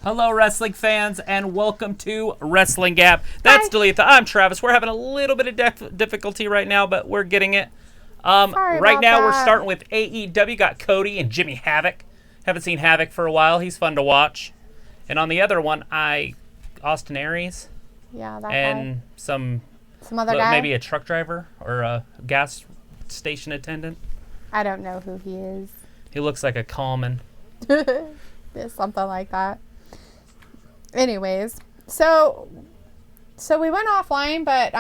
Hello, wrestling fans, and welcome to Wrestling Gap. That's Dalitha. I'm Travis. We're having a little bit of difficulty right now, but we're getting it. Right now, we're starting with AEW. Got Cody and Jimmy Havoc. Haven't seen Havoc for a while. He's fun to watch. And on the other one, Austin Aries. Yeah, that and guy. some other guy. Maybe a truck driver or a gas station attendant. I don't know who he is. He looks like a common. Something like that. Anyways, so we went offline, but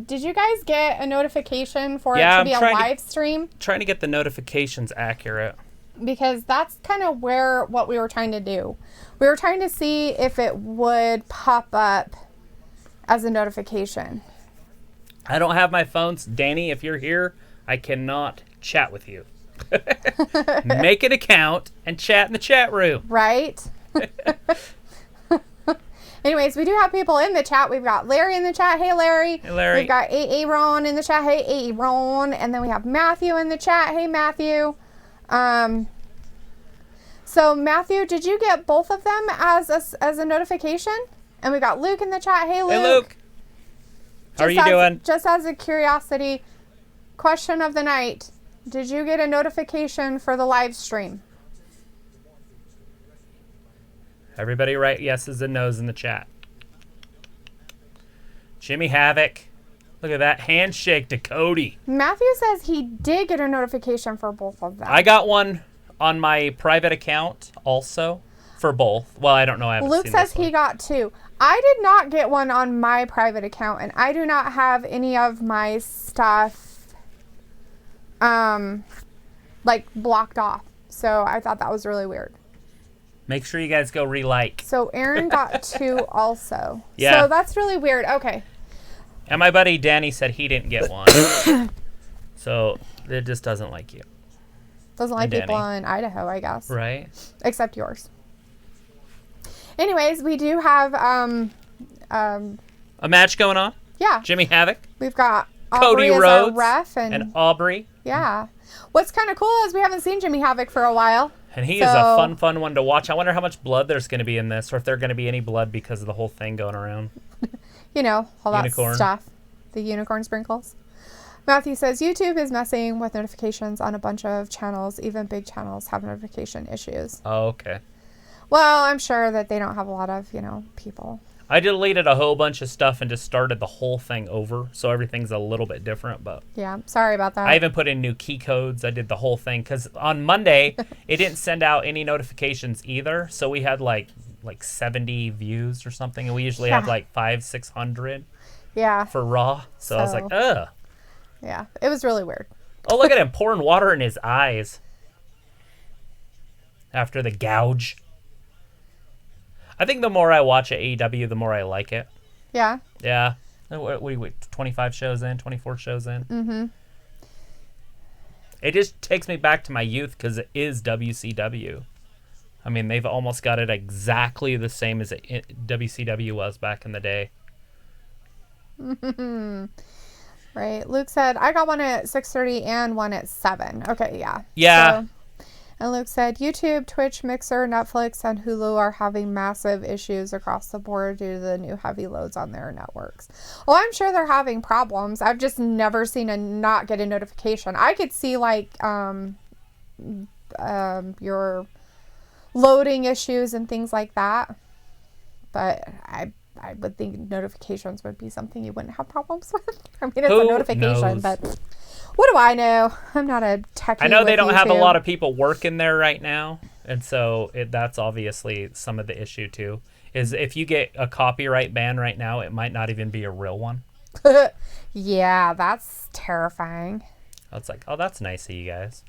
did you guys get a notification for it to be a live stream? Trying to get the notifications accurate. Because that's kind of what we were trying to do. We were trying to see if it would pop up as a notification. I don't have my phones. Danny, if you're here, I cannot chat with you. Make an account and chat in the chat room. Right? Anyways, we do have people in the chat. We've got Larry in the chat. Hey, Larry. Hey, Larry. We've got Aaron in the chat. Hey, Aaron. And then we have Matthew in the chat. Hey, Matthew. So, Matthew, did you get both of them as a notification? And we got Luke in the chat. Hey, Luke. Hey, Luke. How are you doing? Just as a curiosity, question of the night. Did you get a notification for the live stream? Everybody write yeses and nos in the chat. Jimmy Havoc. Look at that handshake to Cody. Matthew says he did get a notification for both of them. I got one on my private account also for both. Well, I don't know. I haven't Luke seen says this one. he got two. I did not get one on my private account, and I do not have any of my stuff blocked off. So I thought that was really weird. Make sure you guys go re-like. So Aaron got two also. Yeah. So that's really weird. Okay. And my buddy Danny said he didn't get one. So it just doesn't like you. Doesn't like and people Danny. in Idaho, I guess. Right. Except yours. Anyways, we do have a match going on. Yeah. Jimmy Havoc. We've got Cody Aubrey as Rhodes our ref and Aubrey. Yeah. What's kind of cool is we haven't seen Jimmy Havoc for a while. And he is a fun one to watch. I wonder how much blood there's going to be in this, or if there's going to be any blood because of the whole thing going around. You know, all Unicorn. that stuff. The unicorn sprinkles. Matthew says, YouTube is messing with notifications on a bunch of channels. Even big channels have notification issues. Oh, okay. Well, I'm sure that they don't have a lot of, people. I deleted a whole bunch of stuff and just started the whole thing over, so everything's a little bit different. But yeah, sorry about that. I even put in new key codes. I did the whole thing because on Monday it didn't send out any notifications either. So we had like 70 views or something, and we usually have like 500-600. Yeah. For Raw, so I was like, ugh. Yeah, it was really weird. Oh, look at him pouring water in his eyes after the gouge. I think the more I watch AEW, the more I like it. Yeah. Yeah. What 25 shows in, 24 shows in? Mm-hmm. It just takes me back to my youth because it is WCW. I mean, they've almost got it exactly the same as WCW was back in the day. Right. Luke said, I got one at 6:30 and one at 7. Okay, yeah. Yeah. And Luke said, YouTube, Twitch, Mixer, Netflix, and Hulu are having massive issues across the board due to the new heavy loads on their networks. Well, I'm sure they're having problems. I've just never seen a not get a notification. I could see your loading issues and things like that. But I would think notifications would be something you wouldn't have problems with. I mean, it's a notification, but what do I know? I'm not a techie. I know they don't YouTube. have a lot of people working there right now, and so that's obviously some of the issue too. Is if you get a copyright ban right now, it might not even be a real one. Yeah, that's terrifying. It's like, oh, that's nice of you guys.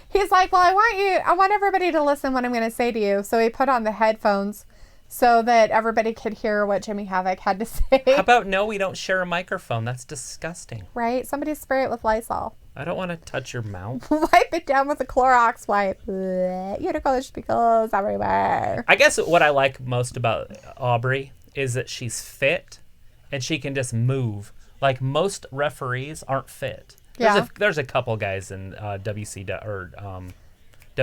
He's like, well, I want everybody to listen what I'm going to say to you. So he put on the headphones so that everybody could hear what Jimmy Havoc had to say. How about no, we don't share a microphone? That's disgusting. Right? Somebody spray it with Lysol. I don't want to touch your mouth. Wipe it down with a Clorox wipe. Unicorn sprinkles everywhere. I guess what I like most about Aubrey is that she's fit and she can just move. Like most referees aren't fit. There's a couple guys in WWE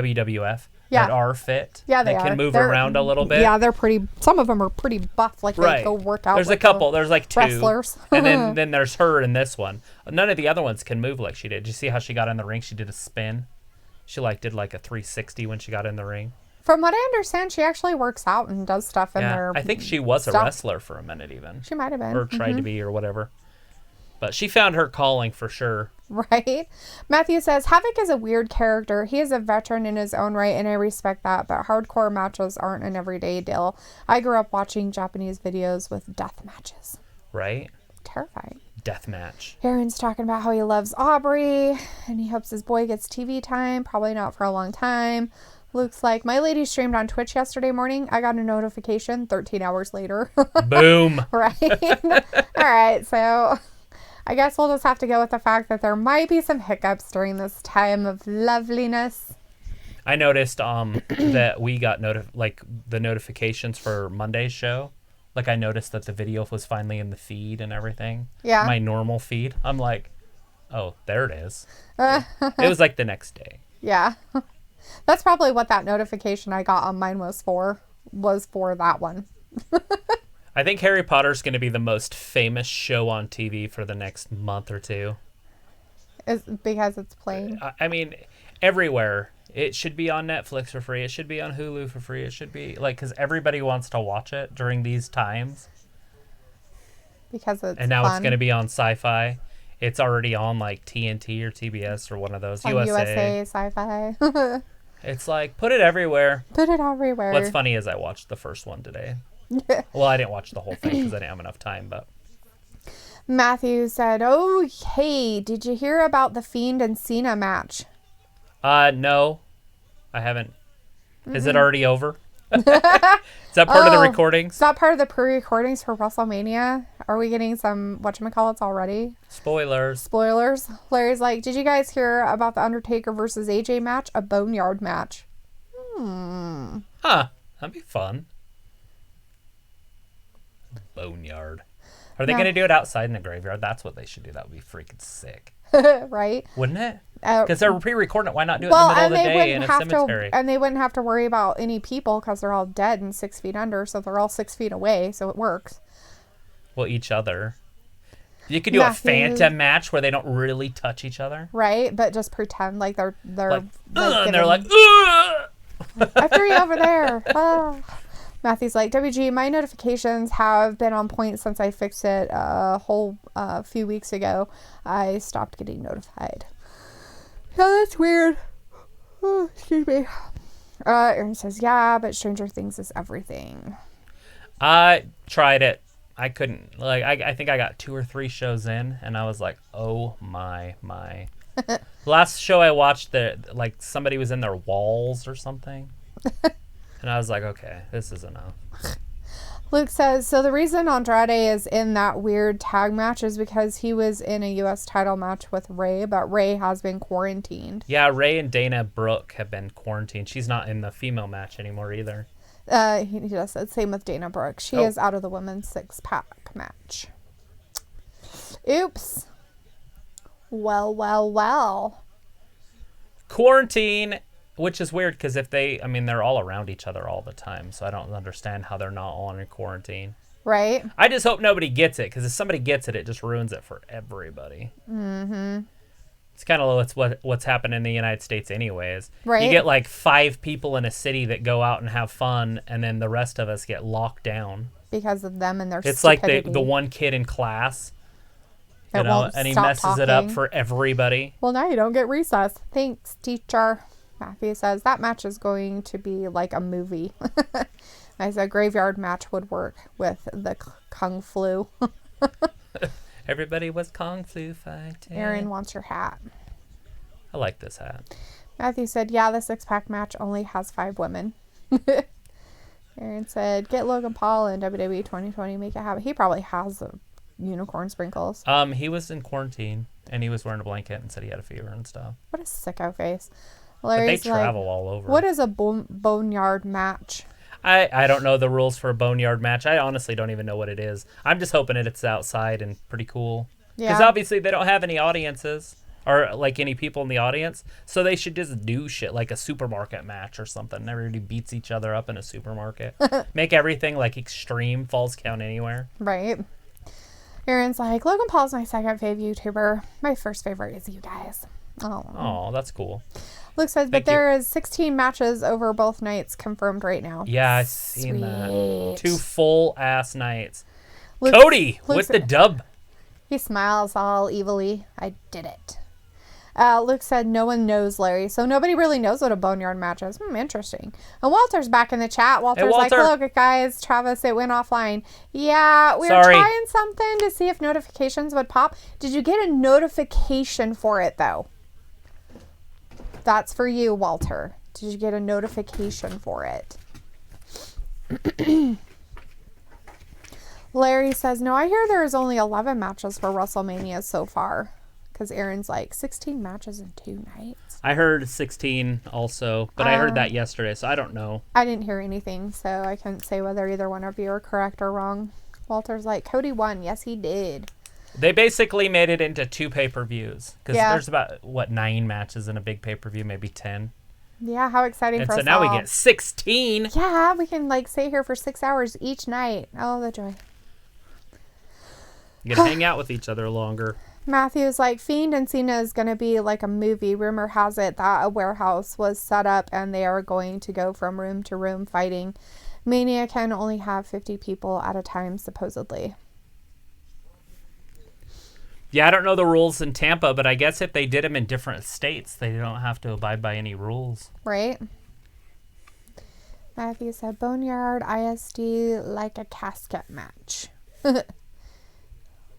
WWF that are fit. Yeah, they can move around a little bit. Yeah, they're pretty. Some of them are pretty buff. Like they go work out. There's a couple. There's like 2 wrestlers. And then there's her in this one. None of the other ones can move like she did. Did you see how she got in the ring? She did a spin. She did a 360 when she got in the ring. From what I understand, she actually works out and does stuff in there. I think she was a wrestler for a minute even. She might have been. Or tried to be or whatever. But she found her calling for sure. Right? Matthew says, Havoc is a weird character. He is a veteran in his own right, and I respect that, but hardcore matches aren't an everyday deal. I grew up watching Japanese videos with death matches. Right? Terrifying. Death match. Aaron's talking about how he loves Aubrey, and he hopes his boy gets TV time. Probably not for a long time. Luke's like, my lady streamed on Twitch yesterday morning. I got a notification 13 hours later. Boom. Right? All right, so I guess we'll just have to go with the fact that there might be some hiccups during this time of loveliness. I noticed that we got the notifications for Monday's show. Like I noticed that the video was finally in the feed and everything. Yeah. My normal feed. I'm like, oh, there it is. It was like the next day. Yeah. That's probably what that notification I got on mine was for that one. I think Harry Potter's going to be the most famous show on TV for the next month or two. Is because it's playing. I mean, everywhere. It should be on Netflix for free. It should be on Hulu for free. It should be because everybody wants to watch it during these times. Because it's and now fun. It's going to be on Sci-Fi. It's already on TNT or TBS or one of those. On USA Sci-Fi. It's put it everywhere. Put it everywhere. What's funny is I watched the first one today. Well, I didn't watch the whole thing because I didn't have enough time, but. Matthew said, oh, hey, did you hear about the Fiend and Cena match? No, I haven't. Is it already over? Is that part of the recordings? Is that part of the pre-recordings for WrestleMania? Are we getting some whatchamacallits already? Spoilers. Larry's like, did you guys hear about the Undertaker versus AJ match? A boneyard match. Huh. That'd be fun. Boneyard. Are they going to do it outside in the graveyard? That's what they should do. That would be freaking sick. Right? Wouldn't it? Because they're pre-recording it. Why not do it in the middle of the day in a cemetery? And they wouldn't have to worry about any people because they're all dead and 6 feet under, so they're all 6 feet away, so it works. Well, each other. You could do a phantom match where they don't really touch each other. Right, but just pretend like they're and they're like, ugh! I threw you over there. Oh. Matthew's like, WG, my notifications have been on point since I fixed it a whole few weeks ago. I stopped getting notified. Yeah, that's weird. Oh, excuse me. Aaron says, yeah, but Stranger Things is everything. I tried it. I couldn't. I think I got 2 or 3 shows in, and I was like, oh, my. Last show I watched, somebody was in their walls or something. And I was like, okay, this is enough. Luke says, so the reason Andrade is in that weird tag match is because he was in a U.S. title match with Ray, but Ray has been quarantined. Yeah, Ray and Dana Brooke have been quarantined. She's not in the female match anymore either. He just said, same with Dana Brooke. She is out of the women's 6-pack match. Oops. Well. Quarantine. Which is weird because they're all around each other all the time. So I don't understand how they're not all in quarantine. Right. I just hope nobody gets it because if somebody gets it, it just ruins it for everybody. Mm-hmm. It's kind of what's happened in the United States anyways. Right. You get 5 people in a city that go out and have fun and then the rest of us get locked down. Because of them and their It's stupidity. like the one kid in class. Won't and he stop messes talking. it up for everybody. Well, now you don't get recess. Thanks, teacher. Matthew says, that match is going to be like a movie. I said, graveyard match would work with the Kung Flu. Everybody was Kung Flu fighting. Aaron wants your hat. I like this hat. Matthew said, yeah, the 6-pack match only has 5 women. Aaron said, get Logan Paul in WWE 2020, make it happen. He probably has the unicorn sprinkles. He was in quarantine, and he was wearing a blanket and said he had a fever and stuff. What a sicko face. Larry's but they travel all over. What is a boneyard match? I don't know the rules for a boneyard match. I honestly don't even know what it is. I'm just hoping it's outside and pretty cool. Because obviously they don't have any audiences. or like any people in the audience. So they should just do shit like a supermarket match or something. Everybody beats each other up in a supermarket. Make everything like extreme, falls count anywhere. Right. Aaron's like, Logan Paul's my second favorite YouTuber. My first favorite is you guys. Oh, that's cool. Luke says, but there is 16 matches over both nights confirmed right now. Yeah, I've seen that. 2 full-ass nights. Luke, Cody with the dub. He smiles all evilly. I did it. Luke said, no one knows Larry, so nobody really knows what a boneyard match is. Interesting. And Walter's back in the chat. Walter's like, hello, guys. Travis, it went offline. Yeah, we were trying something to see if notifications would pop. Did you get a notification for it, though? That's for you, Walter. Did you get a notification for it? Larry says, no, I hear there's only 11 matches for WrestleMania so far. Because Aaron's like, 16 matches in 2 nights. I heard 16 also, but I heard that yesterday, so I don't know. I didn't hear anything, so I couldn't say whether either one of you are correct or wrong. Walter's like, Cody won. Yes, he did. They basically made it into 2 pay-per-views. Because there's about, 9 matches in a big pay-per-view, maybe 10. Yeah, how exciting for us all. And so now we get 16. Yeah, we can stay here for 6 hours each night. Oh, the joy. You can hang out with each other longer. Matthew's like, Fiend and Cena is going to be like a movie. Rumor has it that a warehouse was set up and they are going to go from room to room fighting. Mania can only have 50 people at a time, supposedly. Yeah, I don't know the rules in Tampa, but I guess if they did them in different states, they don't have to abide by any rules. Right. Matthew said, Boneyard ISD like a casket match.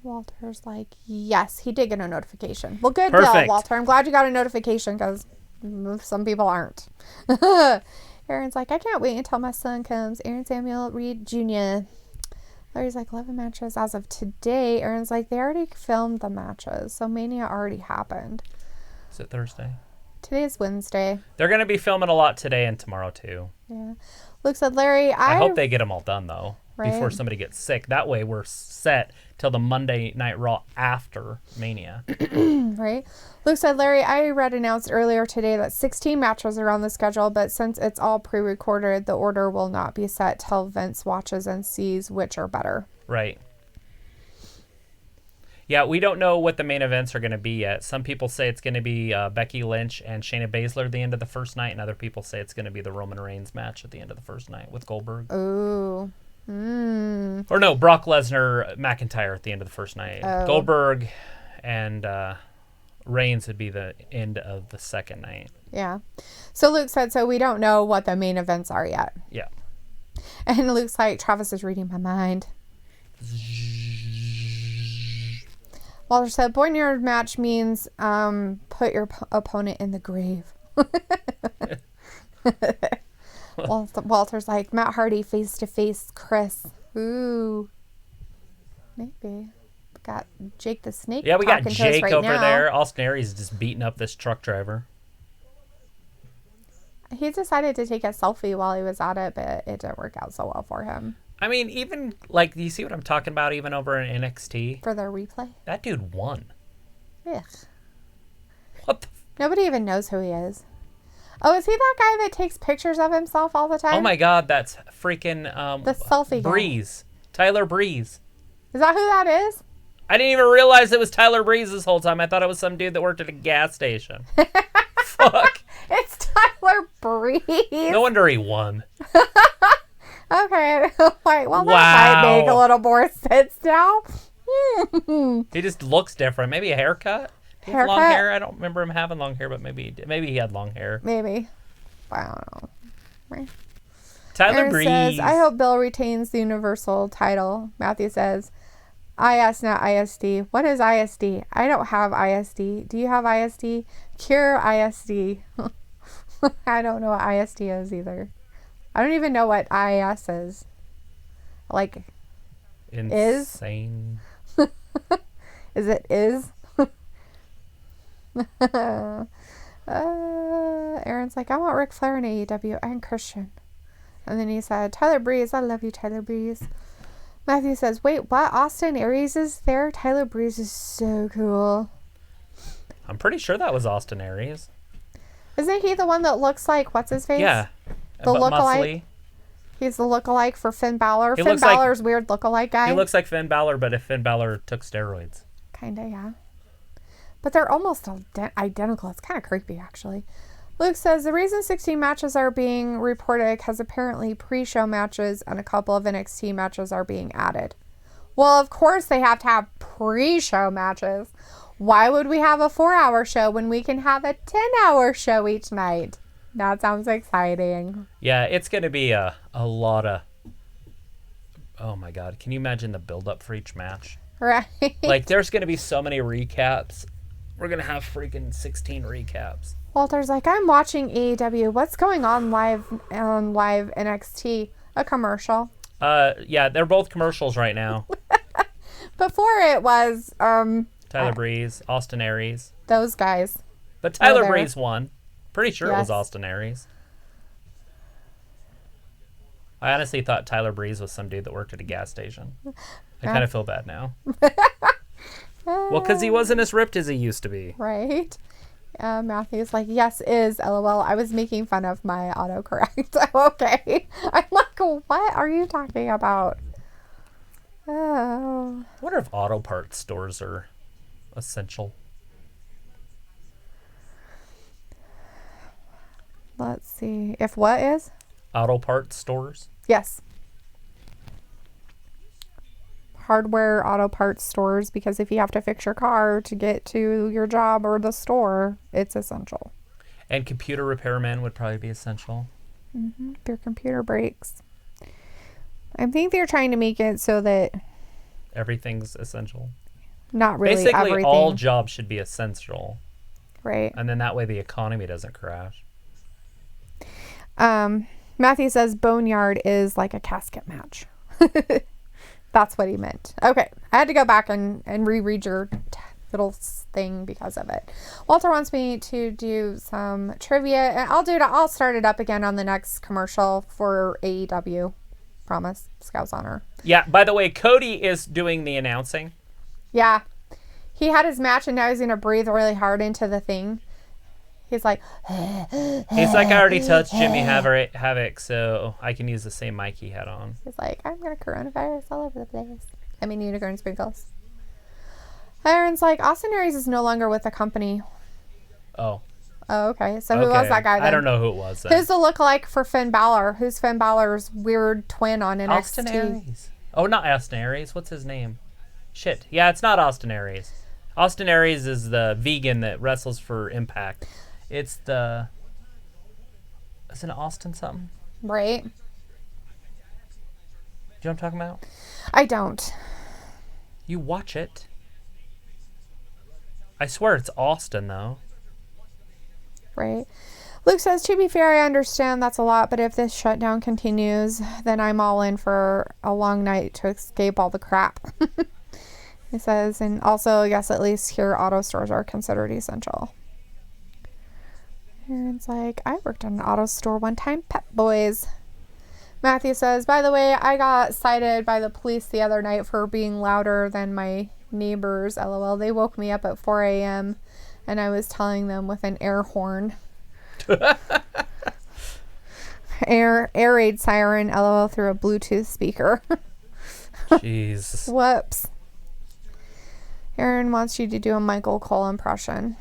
Walter's like, yes, he did get a notification. Well, good deal, Walter. I'm glad you got a notification because some people aren't. Aaron's like, I can't wait until my son comes. Aaron Samuel Reed Jr. Larry's like, 11 matches as of today. Aaron's like, they already filmed the matches, so Mania already happened. Is it Thursday? Today's Wednesday. They're going to be filming a lot today and tomorrow, too. Yeah. Luke said, Larry, I hope they get them all done, though, before somebody gets sick. That way we're set till the Monday Night Raw after Mania. Right. Luke said, Larry, I read announced earlier today that 16 matches are on the schedule, but since it's all pre-recorded, the order will not be set till Vince watches and sees which are better. Right. Yeah, we don't know what the main events are going to be yet. Some people say it's going to be Becky Lynch and Shayna Baszler at the end of the first night, and other people say it's going to be the Roman Reigns match at the end of the first night with Goldberg. Ooh. Or no, Brock Lesnar, McIntyre at the end of the first night. Oh. Goldberg and Reigns would be the end of the second night. Yeah. So Luke said, so we don't know what the main events are yet. Yeah. And Luke's like, Travis is reading my mind. Walter said, Boneyard match means put your opponent in the grave. Walter's like, Matt Hardy face-to-face Chris. Ooh. Maybe. Got Jake the Snake. Yeah, we got Jake over there. Austin Aries just beating up this truck driver. He decided to take a selfie while he was at it, but it didn't work out so well for him. I mean, even, like, do you see what I'm talking about even over in NXT? For their replay? That dude won. Ugh. What the? Nobody even knows who he is. Oh, is he that guy that takes pictures of himself all the time? Oh, my God. That's freaking... the selfie Breeze. Guy. Tyler Breeze. Is that who that is? I didn't even realize it was Tyler Breeze this whole time. I thought it was some dude that worked at a gas station. Fuck. It's Tyler Breeze. No wonder he won. Okay. Wait, well, that might make a little more sense now. He just looks different. Maybe a haircut? Haircut? Long hair? I don't remember him having long hair, but maybe he had long hair. Maybe. I don't know. Tyler Aaron Breeze. says, I hope Bill retains the Universal title. Matthew says, IS, not ISD. What is ISD? I don't have ISD. Do you have ISD? Cure ISD. I don't know what ISD is either. I don't even know what IS is. Like, insane. Is it is? Aaron's like, I want Ric Flair in AEW and Christian. And then he said, Tyler Breeze, I love you, Tyler Breeze. Matthew says, wait, what? Austin Aries is there? Tyler Breeze is so cool. I'm pretty sure that was Austin Aries. Isn't he the one that looks like what's his face? Yeah. The lookalike. Muscly. He's the lookalike for Finn Balor. He Finn Balor's weird lookalike guy. He looks like Finn Balor, but if Finn Balor took steroids. Kinda, yeah. But they're almost identical. It's kind of creepy, actually. Luke says the reason 16 matches are being reported because apparently pre-show matches and a couple of NXT matches are being added. Well, of course they have to have pre-show matches. Why would we have a 4-hour show when we can have a 10-hour show each night? That sounds exciting. Yeah, it's going to be a lot of... Oh my God. Can you imagine the build-up for each match? Right. Like, there's going to be so many recaps. We're going to have freaking 16 recaps. Walter's like, I'm watching AEW. What's going on live NXT? A commercial. Yeah, they're both commercials right now. Before it was Tyler Breeze, Austin Aries. Those guys. But Tyler Breeze won. Pretty sure it was Austin Aries. I honestly thought Tyler Breeze was some dude that worked at a gas station. I kind of feel bad now. Well, because he wasn't as ripped as he used to be. Right. Matthew's like, yes, is, LOL. I was making fun of my autocorrect. Okay. I'm like, what are you talking about? Oh. I wonder if auto parts stores are essential. Let's see. If what is? Auto parts stores? Yes. Hardware auto parts stores, because if you have to fix your car to get to your job or the store, it's essential. And computer repairmen would probably be essential. Mm-hmm. If your computer breaks. I think they're trying to make it so that everything's essential. Not really Basically, everything. all jobs should be essential. Right. And then that way the economy doesn't crash. Matthew says Boneyard is like a casket match. That's what he meant. Okay. I had to go back and reread your little thing because of it. Walter wants me to do some trivia, and I'll start it up again on the next commercial for AEW. Promise. Scout's honor. Yeah. By the way, Cody is doing the announcing. Yeah. He had his match and now he's going to breathe really hard into the thing. He's like... He's like, I already touched Jimmy Havoc, so I can use the same mic he had on. He's like, I'm going to coronavirus all over the place. I mean, unicorn sprinkles. Aaron's like, Austin Aries is no longer with the company. Oh. Oh, okay. So who was that guy then? I don't know who it was then. Who's the lookalike for Finn Balor? Who's Finn Balor's weird twin on NXT? Austin Aries. Oh, not Austin Aries. What's his name? Shit. Yeah, it's not Austin Aries. Austin Aries is the vegan that wrestles for Impact. It's the... Isn't it Austin something? Right. Do you know what I'm talking about? I don't. You watch it. I swear it's Austin, though. Right. Luke says, to be fair, I understand that's a lot, but if this shutdown continues, then I'm all in for a long night to escape all the crap. He says, and also, yes, at least here auto stores are considered essential. Aaron's like, I worked at an auto store one time, Pep Boys. Matthew says, by the way, I got cited by the police the other night for being louder than my neighbors, LOL. They woke me up at 4 a.m. and I was telling them with an air horn. Air raid siren, LOL, through a Bluetooth speaker. Jeez. Whoops. Aaron wants you to do a Michael Cole impression.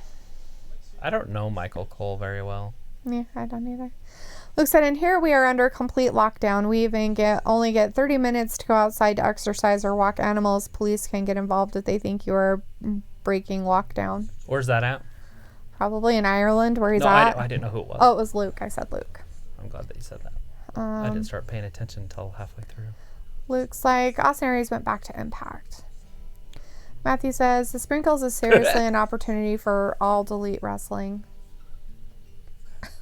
I don't know Michael Cole very well. Yeah, I don't either. Luke said, and here we are under complete lockdown. We even only get 30 minutes to go outside to exercise or walk animals. Police can get involved if they think you are breaking lockdown. Where's that at? Probably in Ireland, where he's at. I didn't know who it was. Oh, it was Luke. I said Luke. I'm glad that you said that. I didn't start paying attention until halfway through. Luke's like, Austin Aries went back to Impact. Matthew says, the sprinkles is seriously an opportunity for all delete wrestling.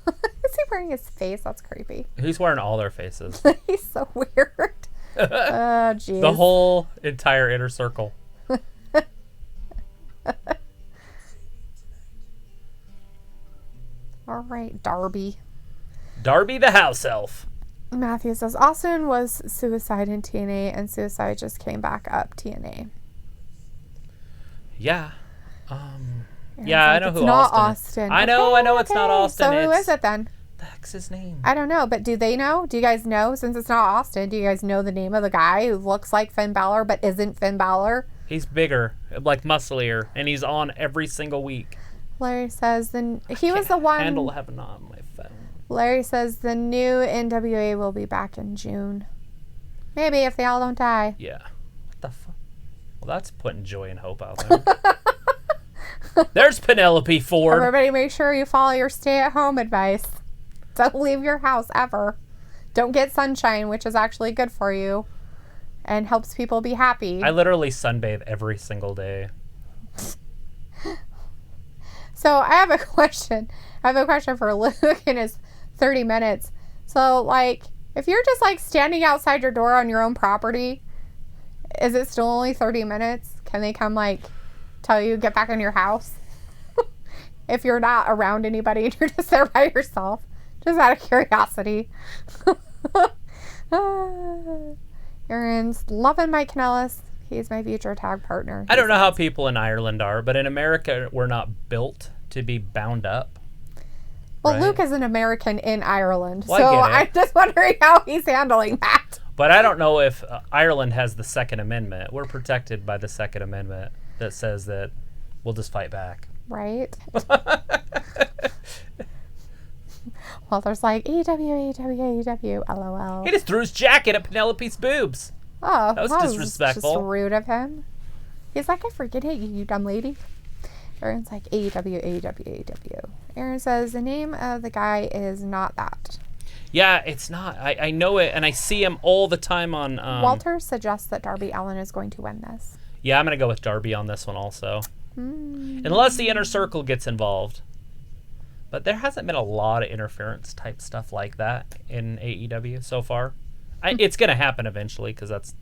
Is he wearing his face? That's creepy. He's wearing all their faces. He's so weird. Oh, jeez. The whole entire inner circle. All right, Darby. Darby the house elf. Matthew says, Austin was Suicide in TNA, and Suicide just came back up TNA. Yeah. Yeah, I know who not Austin is. Austin. I know it's not Austin. So who is it then? The heck's his name? I don't know, but do they know? Do you guys know? Since it's not Austin, do you guys know the name of the guy who looks like Finn Balor but isn't Finn Balor? He's bigger, like musclier, and he's on every single week. Larry says he was the one. Handle having on my phone. Larry says the new NWA will be back in June. Maybe if they all don't die. Yeah. What the fuck? Well, that's putting joy and hope out there. There's Penelope Ford. Everybody make sure you follow your stay-at-home advice. Don't leave your house ever. Don't get sunshine, which is actually good for you and helps people be happy. I literally sunbathe every single day. So I have a question. I have a question for Luke in his 30 minutes. So, like, if you're just, like, standing outside your door on your own property, is it still only 30 minutes? Can they come, like, tell you get back in your house? If you're not around anybody and you're just there by yourself. Just out of curiosity. Aaron's loving Mike Kanellis. He's my future tag partner. I don't know how people in Ireland are, but in America, we're not built to be bound up. Well, right? Luke is an American in Ireland, well, so I'm just wondering how he's handling that. But I don't know if Ireland has the Second Amendment. We're protected by the Second Amendment that says that we'll just fight back. Right. Well, there's like AEW, LOL. He just threw his jacket at Penelope's boobs. Oh, that was disrespectful. Just rude of him. He's like, I forget it, you dumb lady. Aaron's like, AEW. Aaron says, the name of the guy is not that. Yeah, it's not. I know it, and I see him all the time on... Walter suggests that Darby Allin is going to win this. Yeah, I'm going to go with Darby on this one also. Unless the Inner Circle gets involved. But there hasn't been a lot of interference type stuff like that in AEW so far. It's going to happen eventually because that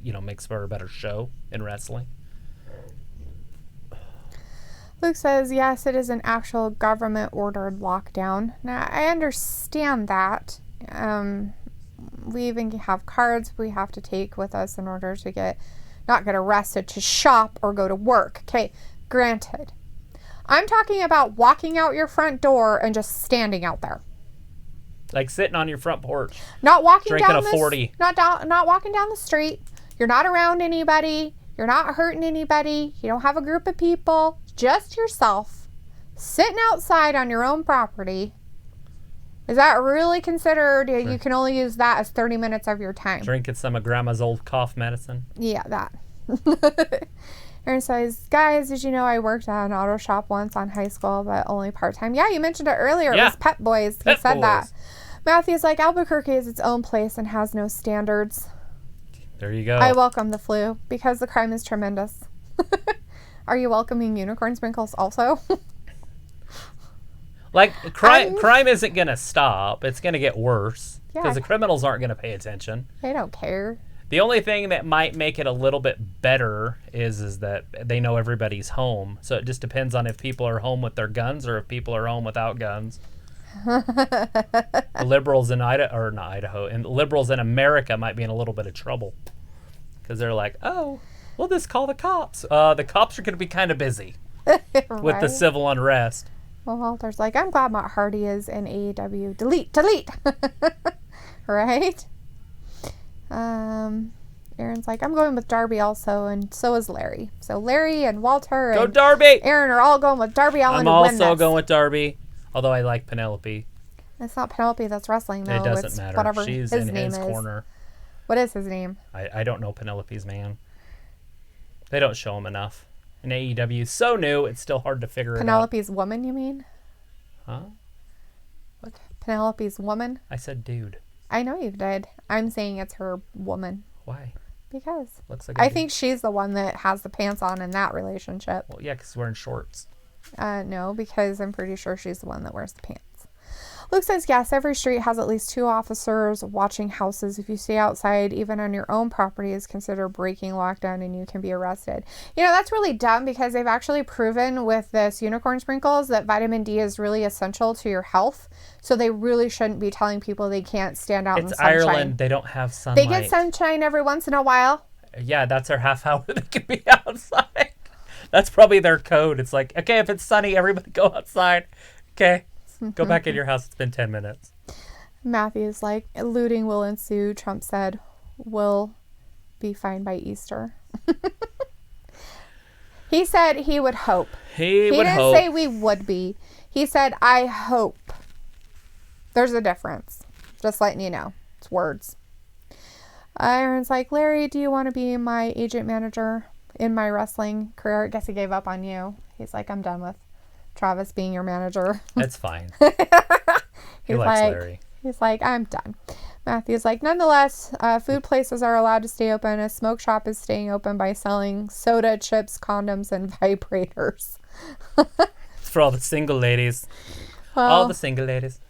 makes for a better show in wrestling. Luke says, yes, it is an actual government-ordered lockdown. Now, I understand that. We even have cards we have to take with us in order to not get arrested to shop or go to work. Okay, granted. I'm talking about walking out your front door and just standing out there. Like sitting on your front porch. Not walking drinking down a 40. Not walking down the street. You're not around anybody. You're not hurting anybody. You don't have a group of people. Just yourself. Sitting outside on your own property. Is that really considered? Sure. You can only use that as 30 minutes of your time. Drinking some of Grandma's old cough medicine. Yeah, that. Aaron says, guys, did you know I worked at an auto shop once on high school, but only part-time? Yeah, you mentioned it earlier. Yeah. It was Pep Boys. He said that. Matthew's like, Albuquerque is its own place and has no standards. There you go. I welcome the flu because the crime is tremendous. Are you welcoming unicorn sprinkles also? Like, crime isn't going to stop. It's going to get worse because the criminals aren't going to pay attention. They don't care. The only thing that might make it a little bit better is that they know everybody's home. So it just depends on if people are home with their guns or if people are home without guns. The liberals in Idaho, and liberals in America might be in a little bit of trouble because they're like, oh, we'll just call the cops. The cops are going to be kind of busy right. with the civil unrest. Well, Walter's like, I'm glad Matt Hardy is in AEW. Delete. Right? Aaron's like, I'm going with Darby also, and so is Larry. So Larry and Walter and Darby! Aaron are all going with Darby Allin I'm to win this. also going with Darby, although I like Penelope. It's not Penelope that's wrestling, though. It doesn't it's matter. Whatever She's his in name his is. corner. What is his name? I don't know Penelope's man. They don't show him enough. In AEW, so new, it's still hard to figure it out. Penelope's woman, you mean? Huh? What? Penelope's woman? I said dude. I know you did. I'm saying it's her woman. Why? Because looks like I think she's the one that has the pants on in that relationship. Well, yeah, because he's wearing shorts. No, because I'm pretty sure she's the one that wears the pants. Luke says, yes, every street has at least 2 officers watching houses. If you stay outside, even on your own property, is considered breaking lockdown and you can be arrested. You know, that's really dumb because they've actually proven with this unicorn sprinkles that vitamin D is really essential to your health. So they really shouldn't be telling people they can't stand out in sunshine. It's Ireland. They don't have sunlight. They get sunshine every once in a while. Yeah, that's our half hour they can be outside. That's probably their code. It's like, okay, if it's sunny, everybody go outside. Okay, go back in your house. It's been 10 minutes. Matthew's like, looting will ensue. Trump said, will be fine by Easter. He said he would hope. He didn't say we would be. He said, I hope. There's a difference. Just letting you know. It's words. Aaron's like, Larry, do you want to be my agent manager in my wrestling career? I guess he gave up on you. He's like, I'm done with Travis being your manager. That's fine. He likes Larry. He's like, I'm done. Matthew's like, nonetheless, food places are allowed to stay open. A smoke shop is staying open by selling soda, chips, condoms, and vibrators. It's for all the single ladies. Well, all the single ladies.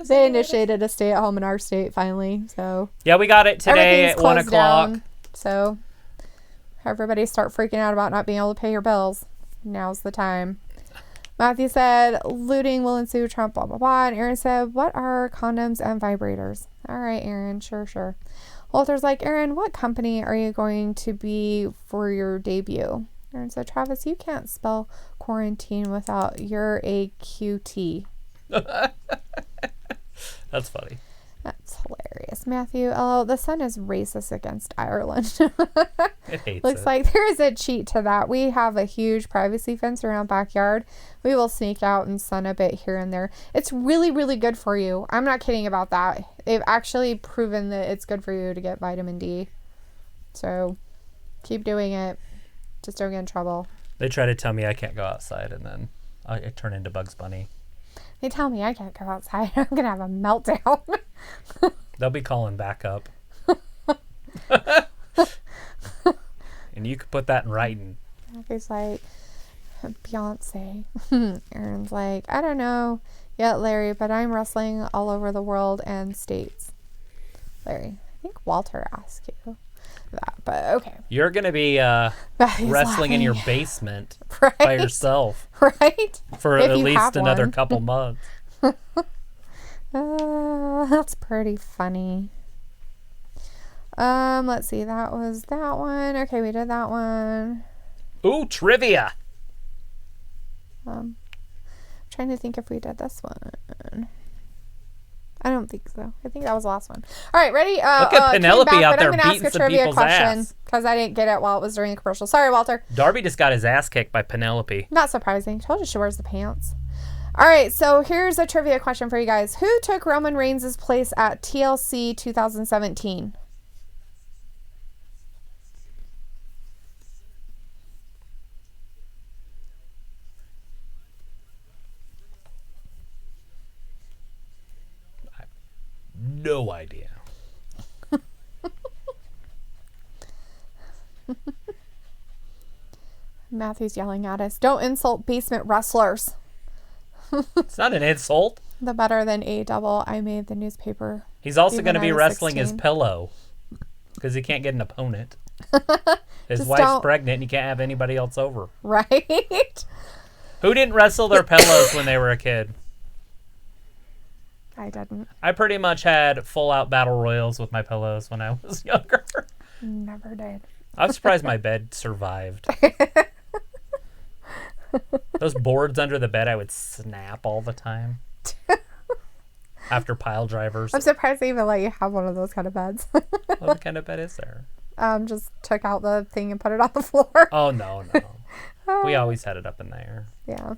They initiated a stay-at-home in our state finally. So yeah, we got it today at 1 o'clock. Down, so everybody start freaking out about not being able to pay your bills. Now's the time. Matthew said, looting will ensue, Trump, blah, blah, blah. And Aaron said, what are condoms and vibrators? All right, Aaron, sure. Walter's like, Aaron, what company are you going to be for your debut? Aaron said, Travis, you can't spell quarantine without your AQT. That's funny. That's hilarious. Matthew, the Sun is racist against Ireland. It hates Looks like there is a cheat to that. We have a huge privacy fence around backyard. We will sneak out and sun a bit here and there. It's really, really good for you. I'm not kidding about that. They've actually proven that it's good for you to get vitamin D. So keep doing it. Just don't get in trouble. They try to tell me I can't go outside, and then I turn into Bugs Bunny. They tell me I can't go outside. I'm going to have a meltdown. They'll be calling back up. And you could put that in writing. He's like, Beyonce. Aaron's like, I don't know yet, Larry, but I'm wrestling all over the world and states. Larry, I think Walter asked you that, but okay. You're going to be wrestling in your basement by yourself. Right? For at least another couple months. That's pretty funny. Let's see. That was that one. Okay, we did that one. Ooh, trivia. Trying to think if we did this one. I don't think so. I think that was the last one. All right, ready? Look at Penelope out there beating some people's ass. Because I didn't get it while it was during the commercial. Sorry, Walter. Darby just got his ass kicked by Penelope. Not surprising. Told you she wears the pants. All right, so here's a trivia question for you guys. Who took Roman Reigns' place at TLC 2017? No idea. Matthew's yelling at us. Don't insult basement wrestlers. It's not an insult. The better than AEW. I made the newspaper. He's also going to be wrestling 16. His pillow because he can't get an opponent. His wife's pregnant and he can't have anybody else over. Right? Who didn't wrestle their pillows when they were a kid? I didn't. I pretty much had full-out battle royals with my pillows when I was younger. Never did. I'm surprised my bed survived. Those boards under the bed, I would snap all the time. After pile drivers. I'm surprised they even let you have one of those kind of beds. What kind of bed is there? Just took out the thing and put it on the floor. Oh, no. We always had it up in there. Yeah.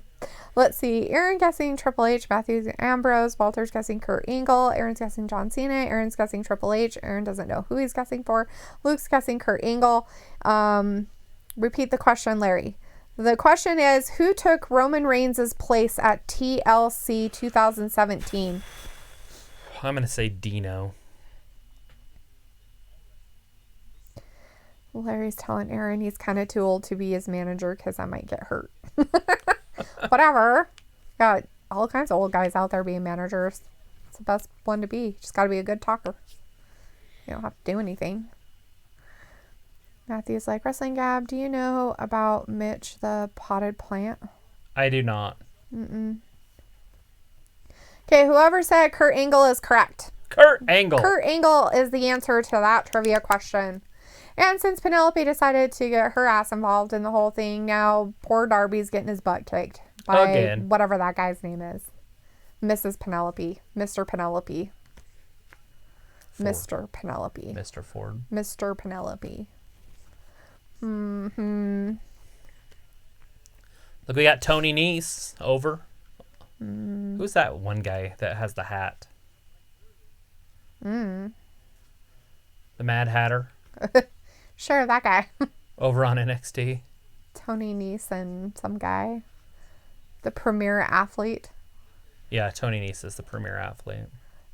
Let's see. Aaron guessing Triple H, Matthews Ambrose, Walter's guessing Kurt Angle, Aaron's guessing John Cena, Aaron's guessing Triple H. Aaron doesn't know who he's guessing for. Luke's guessing Kurt Angle. Repeat the question, Larry. The question is, who took Roman Reigns' place at TLC 2017? I'm going to say Dino. Larry's telling Aaron he's kind of too old to be his manager because I might get hurt. Whatever. Got all kinds of old guys out there being managers. It's the best one to be. Just got to be a good talker. You don't have to do anything. Matthew's like, Wrestling Gab, do you know about Mitch the potted plant? I do not. Okay, whoever said Kurt Angle is correct. Kurt Angle. Kurt Angle is the answer to that trivia question. And since Penelope decided to get her ass involved in the whole thing, now poor Darby's getting his butt kicked by whatever that guy's name is. Mrs. Penelope. Mr. Penelope. Ford. Mr. Penelope. Mr. Ford. Mr. Penelope. Look, we got Tony Nese over. Who's that one guy that has the hat? The Mad Hatter. Sure, that guy. Over on NXT. Tony Nese and some guy. The premier athlete. Yeah, Tony Nese is the premier athlete.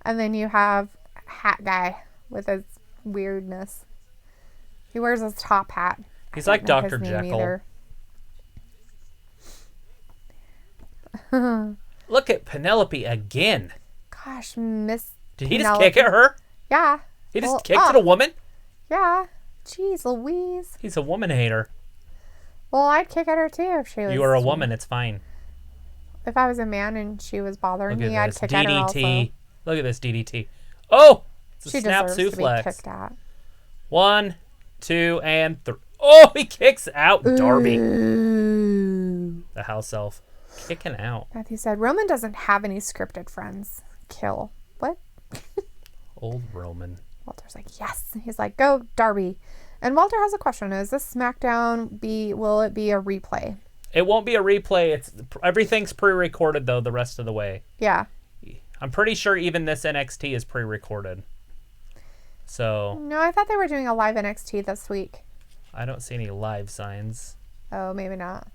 And then you have hat guy with his weirdness. He wears his top hat. He's like Dr. Jekyll. Look at Penelope again. Gosh, Miss Did he just kick at her? Yeah. He just kicked at a woman? Yeah. Jeez Louise. He's a woman hater. Well, I'd kick at her too if she was... You are a woman, it's fine. If I was a man and she was bothering me, I'd kick at her also. Look at this DDT. Oh! It's a she snap deserves suplex. to be kicked at. 1, 2, and 3. Oh, he kicks out Darby. Ooh. The house elf. Kicking out. Matthew said, Roman doesn't have any scripted friends. Kill. What? Old Roman. Walter's like, yes. He's like, go, Darby. And Walter has a question. Is this SmackDown will it be a replay? It won't be a replay. Everything's pre-recorded, though, the rest of the way. Yeah. I'm pretty sure even this NXT is pre-recorded. So. No, I thought they were doing a live NXT this week. I don't see any live signs. Oh, maybe not.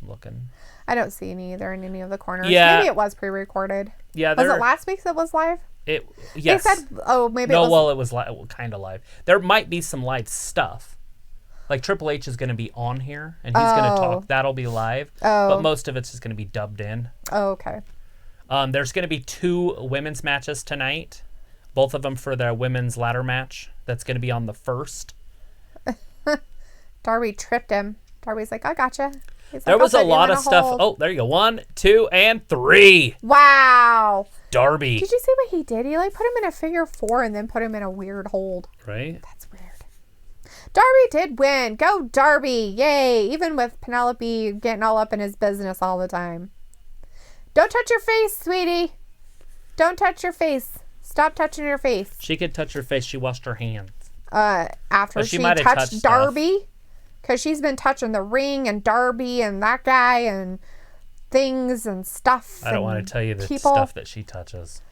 Looking. I don't see any either in any of the corners. Yeah. Maybe it was pre-recorded. Yeah. Was it last week that was live? Yes. They said, maybe no, it was... well, it was kind of live. There might be some live stuff. Like Triple H is going to be on here, and he's going to talk. That'll be live. But most of it's just going to be dubbed in. Oh, okay. There's going to be 2 women's matches tonight. Both of them for their women's ladder match. That's going to be on the 1st. Darby tripped him. Darby's like, I gotcha. There was a lot of stuff. Oh, there you go. 1, 2, and 3. Wow. Darby. Did you see what he did? He put him in a figure 4 and then put him in a weird hold. Right? That's weird. Darby did win. Go Darby. Yay. Even with Penelope getting all up in his business all the time. Don't touch your face, sweetie. Don't touch your face. Stop touching your face. She could touch her face. She washed her hands. After she touched Darby. Because she's been touching the ring and Darby and that guy and things and stuff. I don't want to tell you the stuff that she touches.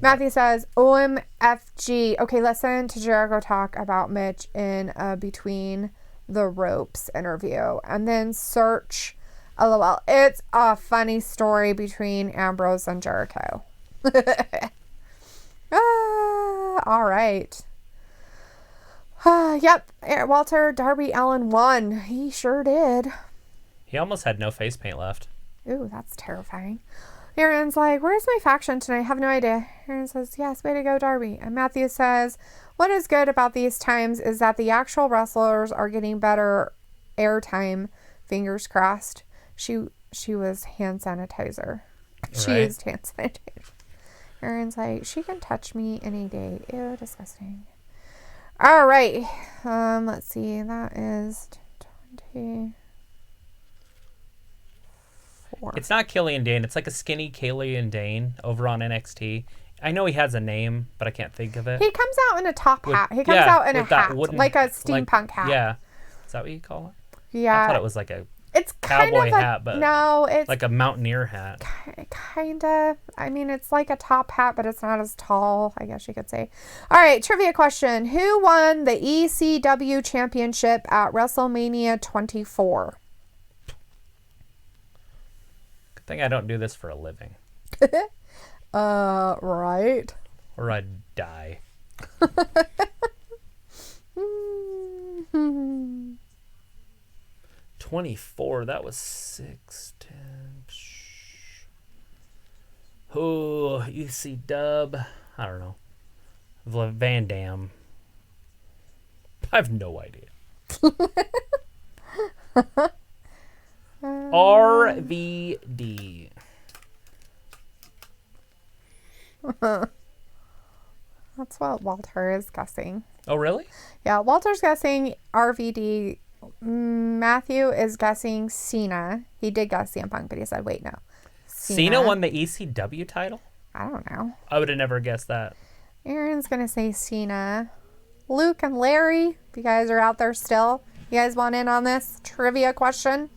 Matthew says, OMFG. Okay, listen to Jericho talk about Mitch in a Between the Ropes interview. And then search, LOL. It's a funny story between Ambrose and Jericho. All right. Yep, Walter Darby Allin won. He sure did. He almost had no face paint left. Ooh, that's terrifying. Aaron's like, where's my faction tonight? I have no idea. Aaron says, yes, way to go, Darby. And Matthew says, what is good about these times is that the actual wrestlers are getting better airtime. Fingers crossed. She was hand sanitizer. She used hand sanitizer. Aaron's like, she can touch me any day. Ew, disgusting. All right. Let's see. That is 24. It's not Killian Dane. It's like a skinny Killian Dane over on NXT. I know he has a name, but I can't think of it. He comes out in a top hat. He comes out in a hat, like a steampunk hat. Yeah. Is that what you call it? Yeah. I thought it was like a it's cowboy kind of hat, but no, it's like a mountaineer hat. Kind of. I mean, it's like a top hat, but it's not as tall, I guess you could say. All right, trivia question. Who won the ECW championship at WrestleMania 24? Good thing I don't do this for a living. Right. Or I'd die. 24. That was 6, 10. Oh, UC Dub. I don't know. Van Dam. I have no idea. RVD. That's what Walter is guessing. Oh, really? Yeah, Walter's guessing RVD. Matthew is guessing Cena. He did guess CM Punk, but he said, wait, no. Cena won the ECW title? I don't know. I would have never guessed that. Aaron's going to say Cena. Luke and Larry, if you guys are out there still, you guys want in on this trivia question?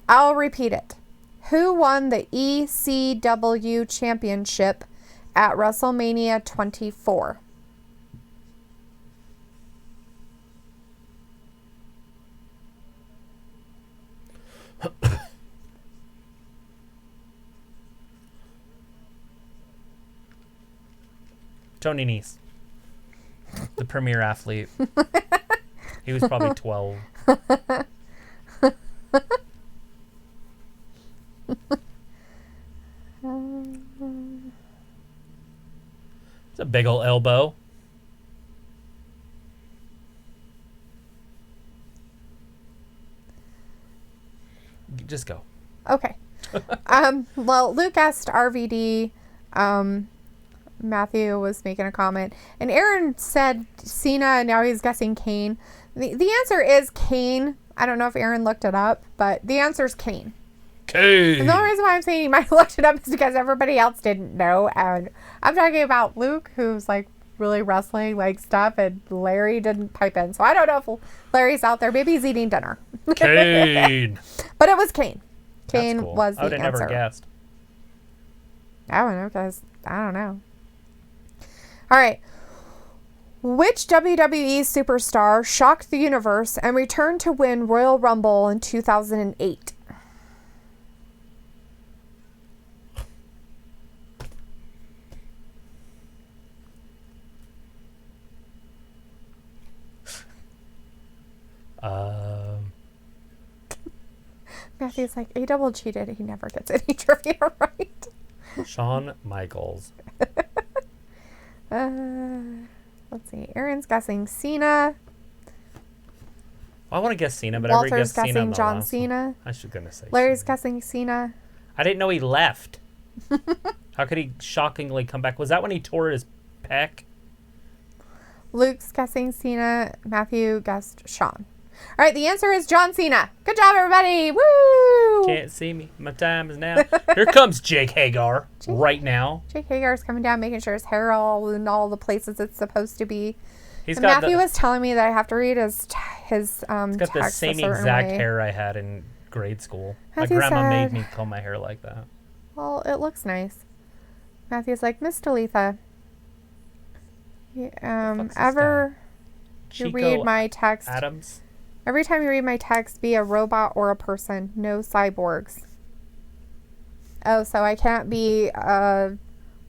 I'll repeat it. Who won the ECW championship at WrestleMania 24? Tony Nese, the premier athlete. He was probably 12. It's a big old elbow. Just go. Okay. Well, Luke asked RVD. Matthew was making a comment. And Aaron said Cena, and now he's guessing Kane. The answer is Kane. I don't know if Aaron looked it up, but the answer is Kane. Kane. And the only reason why I'm saying he might have looked it up is because everybody else didn't know. And I'm talking about Luke, who's like really wrestling like stuff, and Larry didn't pipe in. So I don't know if Larry's out there. Maybe he's eating dinner. Kane. But it was Kane. Kane cool. was the answer. I would have never guessed. I don't know, because I don't know. All right. Which WWE superstar shocked the universe and returned to win Royal Rumble in 2008? Matthew's like, A-double cheated. He never gets any trivia right. Shawn Michaels. Let's see. Aaron's guessing Cena. I want to guess Cena, but Walter's I guessed Cena guessing on the John last Cena. one. I should gonna say Larry's Cena. guessing Cena. I didn't know he left. How could he shockingly come back? Was that when he tore his pec? Luke's guessing Cena. Matthew guessed Shawn. All right, the answer is John Cena. Good job, everybody. Woo! Can't see me. My time is now. Here comes Jake Hagar right now. Jake Hagar's coming down, making sure his hair all in all the places it's supposed to be. He's And got Matthew was telling me that I have to read his he's got the text same a certain exact way. hair I had in grade school. Matthew My grandma said- made me comb my hair like that. Well, it looks nice. Matthew's like, Miss Talitha, ever you Chico read my text, Adams? every time you read my text, be a robot or a person, no cyborgs. Oh, so I can't be a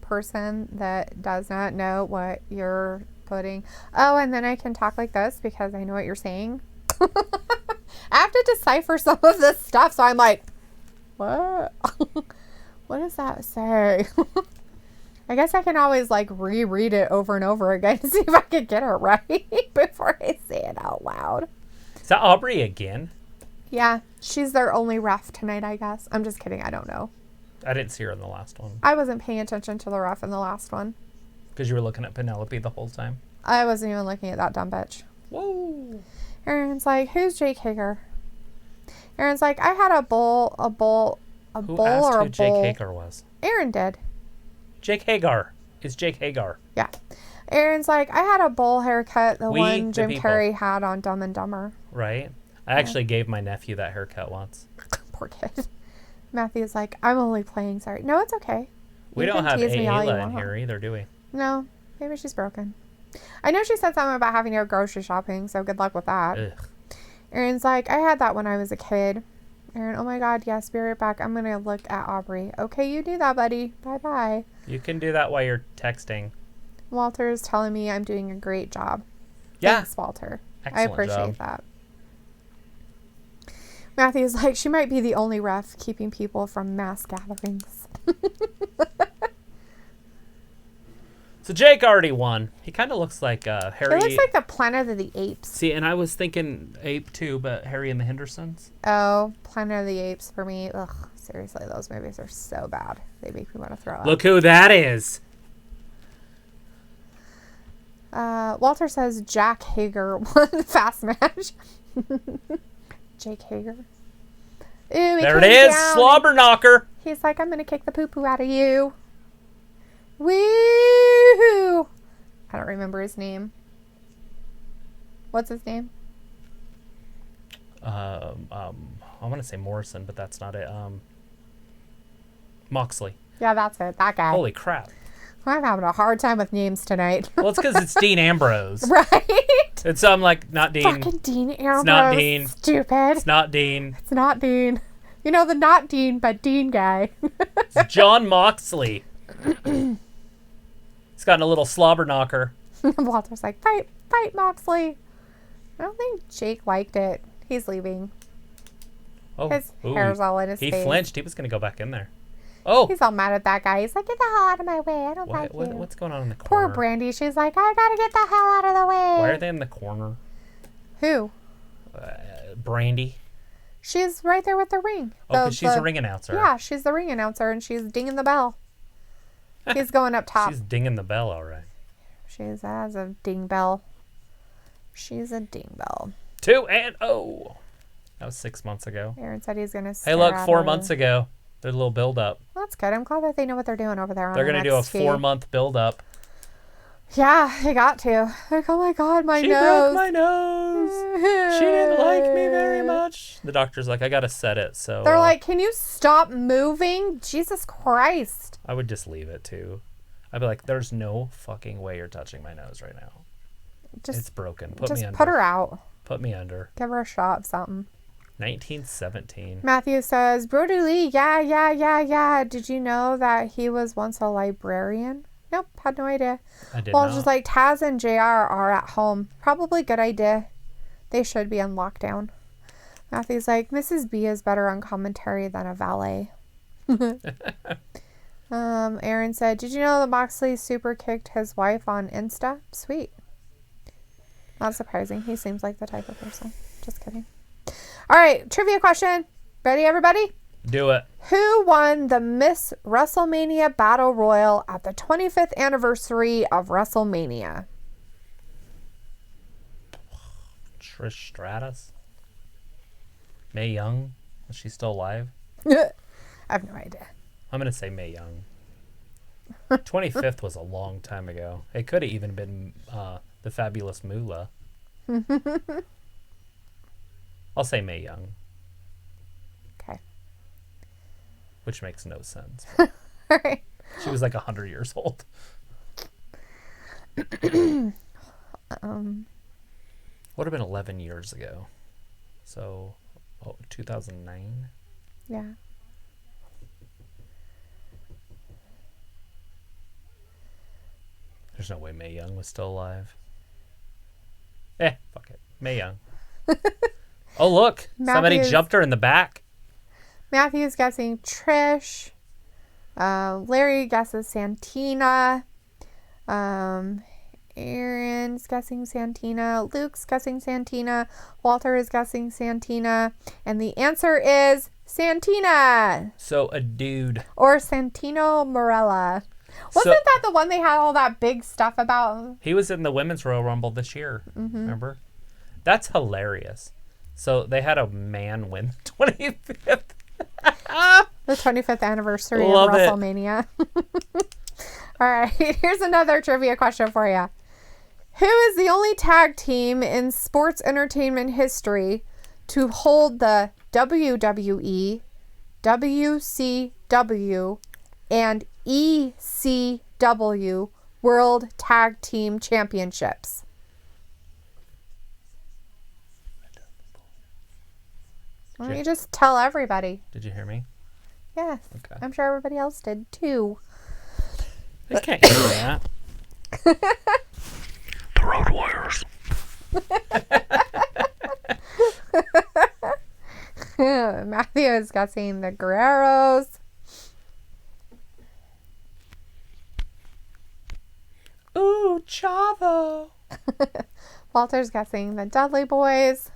person that does not know what you're putting. Oh, and then I can talk like this because I know what you're saying. I have to decipher some of this stuff, so I'm like, what? What does that say? I guess I can always like reread it over and over again to see if I can get it right before I say it out loud. Is that Aubrey again? Yeah, she's their only ref tonight, I guess. I'm just kidding. I don't know. I didn't see her in the last one. I wasn't paying attention to the ref in the last one. Because you were looking at Penelope the whole time. I wasn't even looking at that dumb bitch. Whoa. Aaron's like, who's Jake Hager? Aaron's like, I had a bowl Who or asked a who bowl. Jake Hagar was? Aaron did. Jake Hagar. It's Jake Hagar. Yeah. Aaron's like, I had a bowl haircut, the We, one the Jim people. Carrey had on Dumb and Dumber. Right? I actually gave my nephew that haircut once. Poor kid. Matthew's like, I'm only playing, sorry. No, it's okay. We You don't can have tease me all you Ayla in want. here either, do we? No, maybe she's broken. I know she said something about having to go grocery shopping, so good luck with that. Ugh. Aaron's like, I had that when I was a kid. Aaron, oh my God, yes, be right back. I'm going to look at Aubrey. Okay, you do that, buddy. Bye-bye. You can do that while you're texting. Walter's telling me I'm doing a great job. Yeah. Thanks, Walter. I Excellent appreciate job. that. Matthew's like, she might be the only ref keeping people from mass gatherings. So Jake already won. He kind of looks like Harry. It looks like the Planet of the Apes. See, and I was thinking Ape too, but Harry and the Hendersons. Oh, Planet of the Apes for me. Ugh, seriously, those movies are so bad. They make me want to throw up. Look who that is. Walter says Jack Hager won fast match. Jake Hager. Ooh, there it is. Slobber knocker. He's like, I'm going to kick the poo-poo out of you. Woo! I don't remember his name. What's his name? I want to say Morrison, but that's not it. Moxley. Yeah, that's it. That guy. Holy crap. I'm having a hard time with names tonight. Well, it's because it's Dean Ambrose. Right? And so I'm like, not Dean. Fucking Dean Ambrose. It's not Dean. Stupid. It's not Dean. It's not Dean. You know, the not Dean, but Dean guy. It's John Moxley. He's gotten a little slobber knocker. Walter's like, fight, Moxley. I don't think Jake liked it. He's leaving. Oh, his hair's all in his face. He flinched. He was going to go back in there. Oh. He's all mad at that guy. He's like, get the hell out of my way. I don't like you. What's going on in the Poor corner? Brandy. She's like, I gotta get the hell out of the way. Why are they in the corner? Who? Brandy. She's right there with the ring. Oh, because she's a ring announcer. Yeah, she's the ring announcer, and she's dinging the bell. He's going up top. She's dinging the bell, all right. She has a ding bell. She's a ding bell. 2-0. That was 6 months ago. Aaron said he's going to Hey, look, 4 months ago. There's a little build-up. Well, that's good. I'm glad that they know what they're doing over there. They're going to do a 4-month build-up. Yeah, they got to. Like, oh my God, my nose. She broke my nose. She didn't like me very much. The doctor's like, I got to set it. So they're like, can you stop moving? Jesus Christ. I would just leave it, too. I'd be like, there's no fucking way you're touching my nose right now. It's broken. Put me under. Just put her out. Put me under. Give her a shot of something. 1917. Matthew says, Brody Lee, yeah. Did you know that he was once a librarian? Nope, had no idea. I did well, not. It's just like Taz and JR are at home. Probably good idea. They should be on lockdown. Matthew's like, Mrs. B is better on commentary than a valet. Aaron said, did you know that Moxley super kicked his wife on Insta? Sweet. Not surprising. He seems like the type of person. Just kidding. All right, trivia question. Ready, everybody? Do it. Who won the Miss WrestleMania Battle Royal at the 25th anniversary of WrestleMania? Trish Stratus? Mae Young? Is she still alive? I have no idea. I'm going to say Mae Young. 25th was a long time ago. It could have even been the Fabulous Moolah. I'll say Mae Young. Okay. Which makes no sense. All right. She was like 100 years old. Would have been 11 years ago. So, 2009? Yeah. There's no way Mae Young was still alive. Fuck it. Mae Young. Oh, look. Somebody jumped her in the back. Matthew's guessing Trish. Larry guesses Santina. Aaron's guessing Santina. Luke's guessing Santina. Walter is guessing Santina. And the answer is Santina. So a dude. Or Santino Marella. Wasn't that the one they had all that big stuff about? He was in the Women's Royal Rumble this year. Mm-hmm. Remember? That's hilarious. So they had a man win the 25th. The 25th anniversary of WrestleMania. All right. Here's another trivia question for you. Who is the only tag team in sports entertainment history to hold the WWE, WCW, and ECW World Tag Team Championships? Why don't you just tell everybody? Did you hear me? Yes. Okay. I'm sure everybody else did too. I can't hear that. The Road Warriors. Matthew is guessing the Guerreros. Ooh, Chavo. Walter's guessing the Dudley Boys.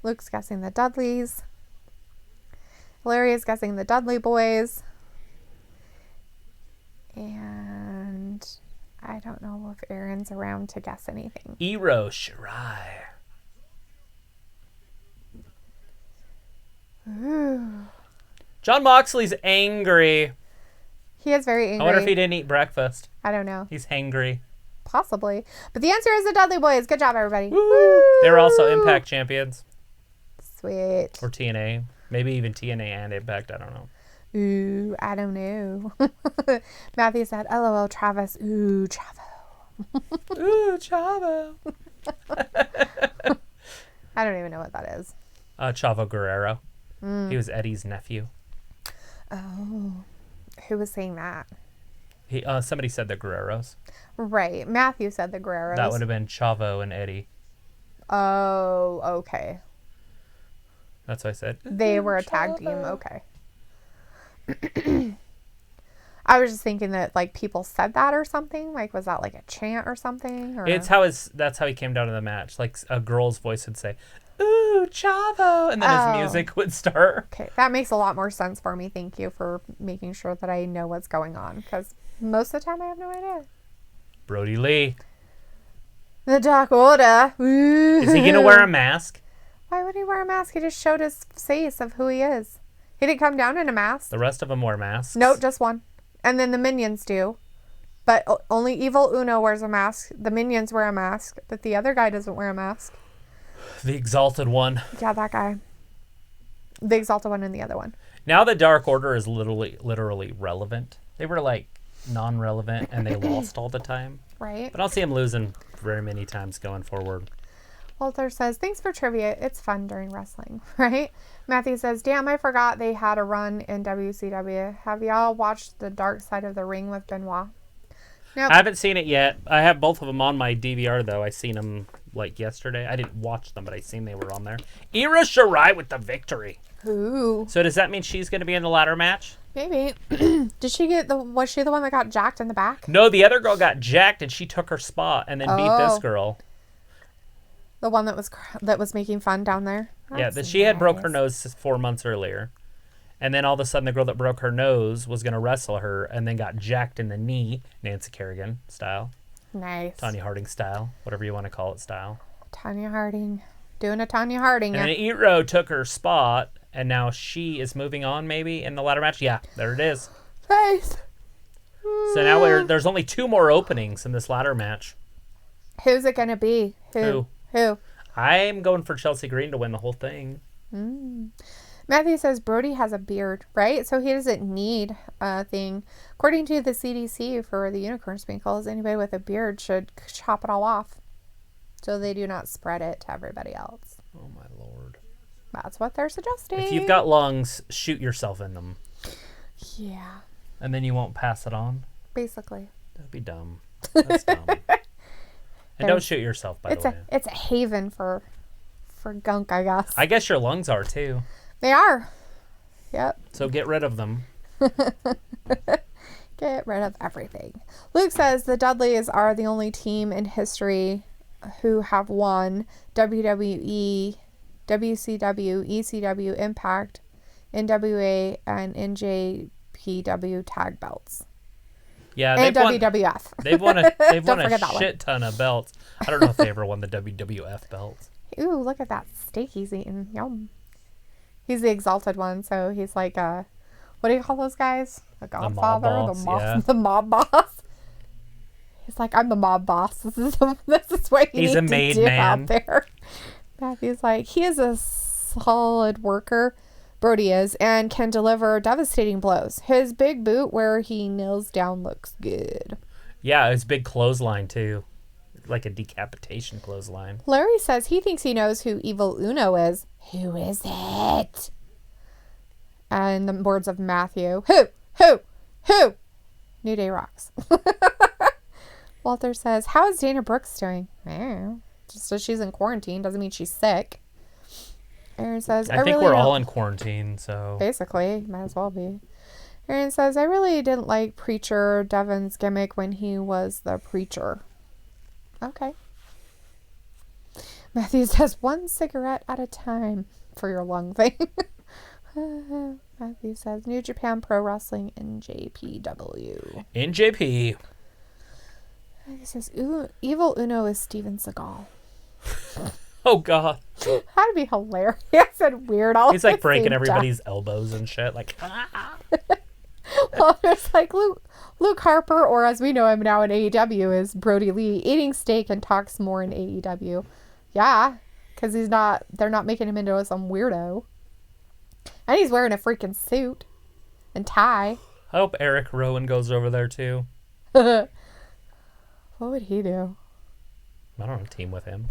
Luke's guessing the Dudleys. Larry is guessing the Dudley Boys. And I don't know if Aaron's around to guess anything. Io Shirai. Ooh. John Moxley's angry. He is very angry. I wonder if he didn't eat breakfast. I don't know. He's hangry. Possibly. But the answer is the Dudley Boys. Good job, everybody. Woo! They're also Impact champions. Sweet. Or TNA. Maybe even TNA and Impact. I don't know. Ooh, I don't know. Matthew said, LOL, Travis. Ooh, Chavo. Ooh, Chavo. I don't even know what that is. Chavo Guerrero. He was Eddie's nephew. Oh. Who was saying that? Somebody said the Guerreros. Right. Matthew said the Guerreros. That would have been Chavo and Eddie. Oh, okay. That's what I said. They were a tag team. Okay. I was just thinking that like people said that or something. Like, was that like a chant or something? Or... That's how he came down to the match. Like a girl's voice would say, "Ooh, Chavo," and then his music would start. Okay, that makes a lot more sense for me. Thank you for making sure that I know what's going on, because most of the time I have no idea. Brody Lee. The Dark Order. Ooh. Is he gonna wear a mask? Why would he wear a mask? He just showed his face of who he is. He didn't come down in a mask. The rest of them wear masks. Nope, just one. And then the minions do. But only Evil Uno wears a mask. The minions wear a mask. But the other guy doesn't wear a mask. The Exalted One. Yeah, that guy. The Exalted One and the other one. Now the Dark Order is literally relevant. They were like non-relevant and they lost all the time. Right. But I'll see them losing very many times going forward. Walter says, thanks for trivia. It's fun during wrestling, right? Matthew says, damn, I forgot they had a run in WCW. Have y'all watched The Dark Side of the Ring with Benoit? Nope. I haven't seen it yet. I have both of them on my DVR, though. I seen them like yesterday. I didn't watch them, but I seen they were on there. Io Shirai with the victory. Ooh. So does that mean she's going to be in the ladder match? Maybe. Was she the one that got jacked in the back? No, the other girl got jacked and she took her spot and then beat this girl. The one that was making fun down there? She had broke her nose 4 months earlier. And then all of a sudden the girl that broke her nose was going to wrestle her and then got jacked in the knee, Nancy Kerrigan style. Nice. Tanya Harding style, whatever you want to call it style. Tanya Harding. Doing a Tanya Harding. And then Iro took her spot and now she is moving on maybe in the ladder match. Yeah, there it is. Nice. So now there's only 2 more openings in this ladder match. Who's it going to be? Who? I'm going for Chelsea Green to win the whole thing. Matthew says Brody has a beard, right? So he doesn't need a thing. According to the CDC for the unicorn sprinkles, anybody with a beard should chop it all off so they do not spread it to everybody else. Oh, my Lord. That's what they're suggesting. If you've got lungs, shoot yourself in them. Yeah. And then you won't pass it on? Basically. That'd be dumb. That's dumb. And don't shoot yourself, by the way. It's a haven for gunk, I guess. I guess your lungs are, too. They are. Yep. So get rid of them. Get rid of everything. Luke says the Dudleys are the only team in history who have won WWE, WCW, ECW, Impact, NWA, and NJPW tag belts. Yeah, and WWF. They've won a shit ton of belts. I don't know if they ever won the WWF belts. Ooh, look at that steak he's eating. Yum. He's the Exalted One, so he's like what do you call those guys? The Godfather, the mob boss. He's like, I'm the mob boss. This is what you need to do out there. Matthew's like, he is a solid worker. Brody is, and can deliver devastating blows. His big boot where he kneels down looks good. Yeah, his big clothesline too. Like a decapitation clothesline. Larry says he thinks he knows who Evil Uno is. Who is it? And the words of Matthew. Who? New Day rocks. Walter says, how is Dana Brooks doing? Just so she's in quarantine doesn't mean she's sick. Aaron says, I think we're all in quarantine, so. Basically, might as well be. Aaron says, I really didn't like Preacher Devin's gimmick when he was the preacher. Okay. Matthew says, 1 cigarette at a time for your lung thing. Matthew says, New Japan Pro Wrestling NJPW. NJP. This says Evil Uno is Steven Seagal. Oh, God. That'd be hilarious and weird. He's like breaking everybody's elbows and shit. Like, Well, there's like Luke Harper, or as we know him now in AEW, is Brody Lee, eating steak and talks more in AEW. Yeah, because they're not making him into some weirdo. And he's wearing a freaking suit and tie. I hope Eric Rowan goes over there too. What would he do? I don't know, team with him.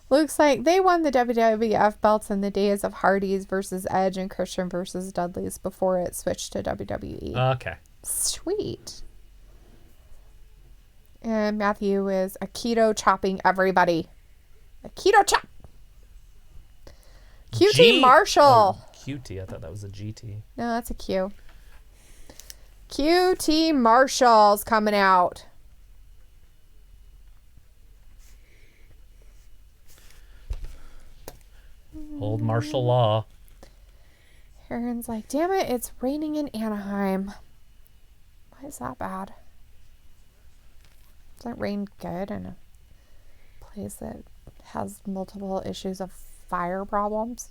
Looks like they won the WWF belts in the days of Hardy's versus Edge and Christian versus Dudley's before it switched to WWE. Okay. Sweet. And Matthew is a keto chopping everybody. A keto chop. QT Marshall. Oh, QT. I thought that was a GT. No, that's a Q. QT Marshall's coming out. Old martial law. Aaron's like, damn it, it's raining in Anaheim. Why is that bad? Doesn't rain good in a place that has multiple issues of fire problems?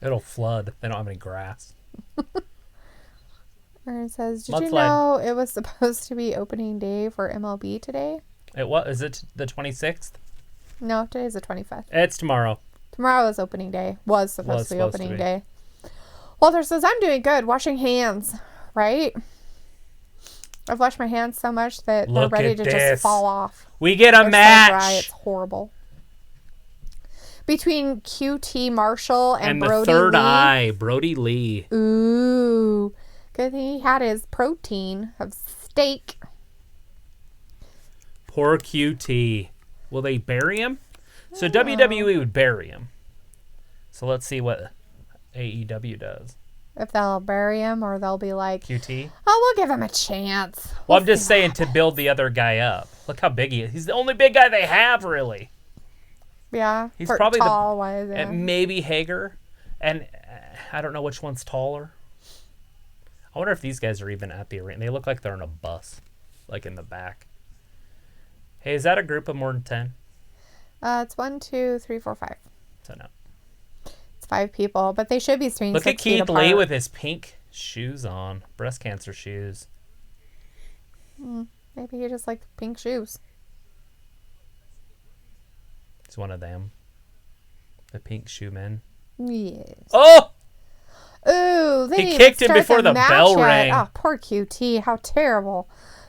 It'll flood. They don't have any grass. Aaron says, did you know it was supposed to be opening day for MLB today? Is it the 26th? No, today's the 25th. It's tomorrow. Tomorrow is opening day. Was supposed to be opening day. Walter says, I'm doing good. Washing hands. Right? I've washed my hands so much that they're ready to just fall off. We get a match. So dry, it's horrible. Between QT Marshall and Brody Lee. And the third eye, Brody Lee. Ooh. Good thing he had his protein of steak. Poor QT. Will they bury him? So WWE would bury him. So let's see what AEW does. If they'll bury him or they'll be like, QT? Oh, we'll give him a chance. Well, I'm just saying to build the other guy up. Look how big he is. He's the only big guy they have, really. Yeah. He's probably tall wise, yeah. Maybe Hager. And I don't know which one's taller. I wonder if these guys are even at the arena. They look like they're in a bus, like in the back. Hey, is that a group of more than 10? It's 1, 2, 3, 4, 5. So no. It's 5 people, but they should be staying 6 feet apart. Look at Keith Lee with his pink shoes on. Breast cancer shoes. Maybe he just likes pink shoes. He's one of them. The pink shoe men. Yes. Oh! Ooh, he kicked him before the bell rang. Oh, poor QT. How terrible.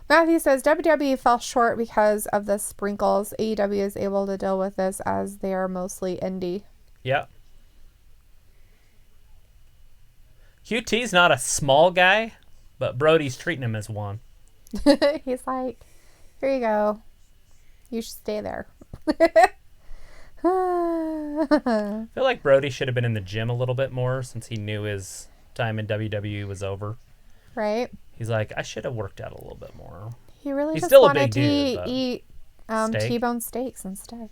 Matthew says WWE fell short because of the sprinkles. AEW is able to deal with this as they are mostly indie. Yep. QT's not a small guy, but Brody's treating him as one. He's like, here you go. You should stay there. I feel like Brody should have been in the gym a little bit more since he knew his time in WWE was over. Right. He's like, I should have worked out a little bit more. He really He's just still wanted a big to dude, eat T-bone steaks instead.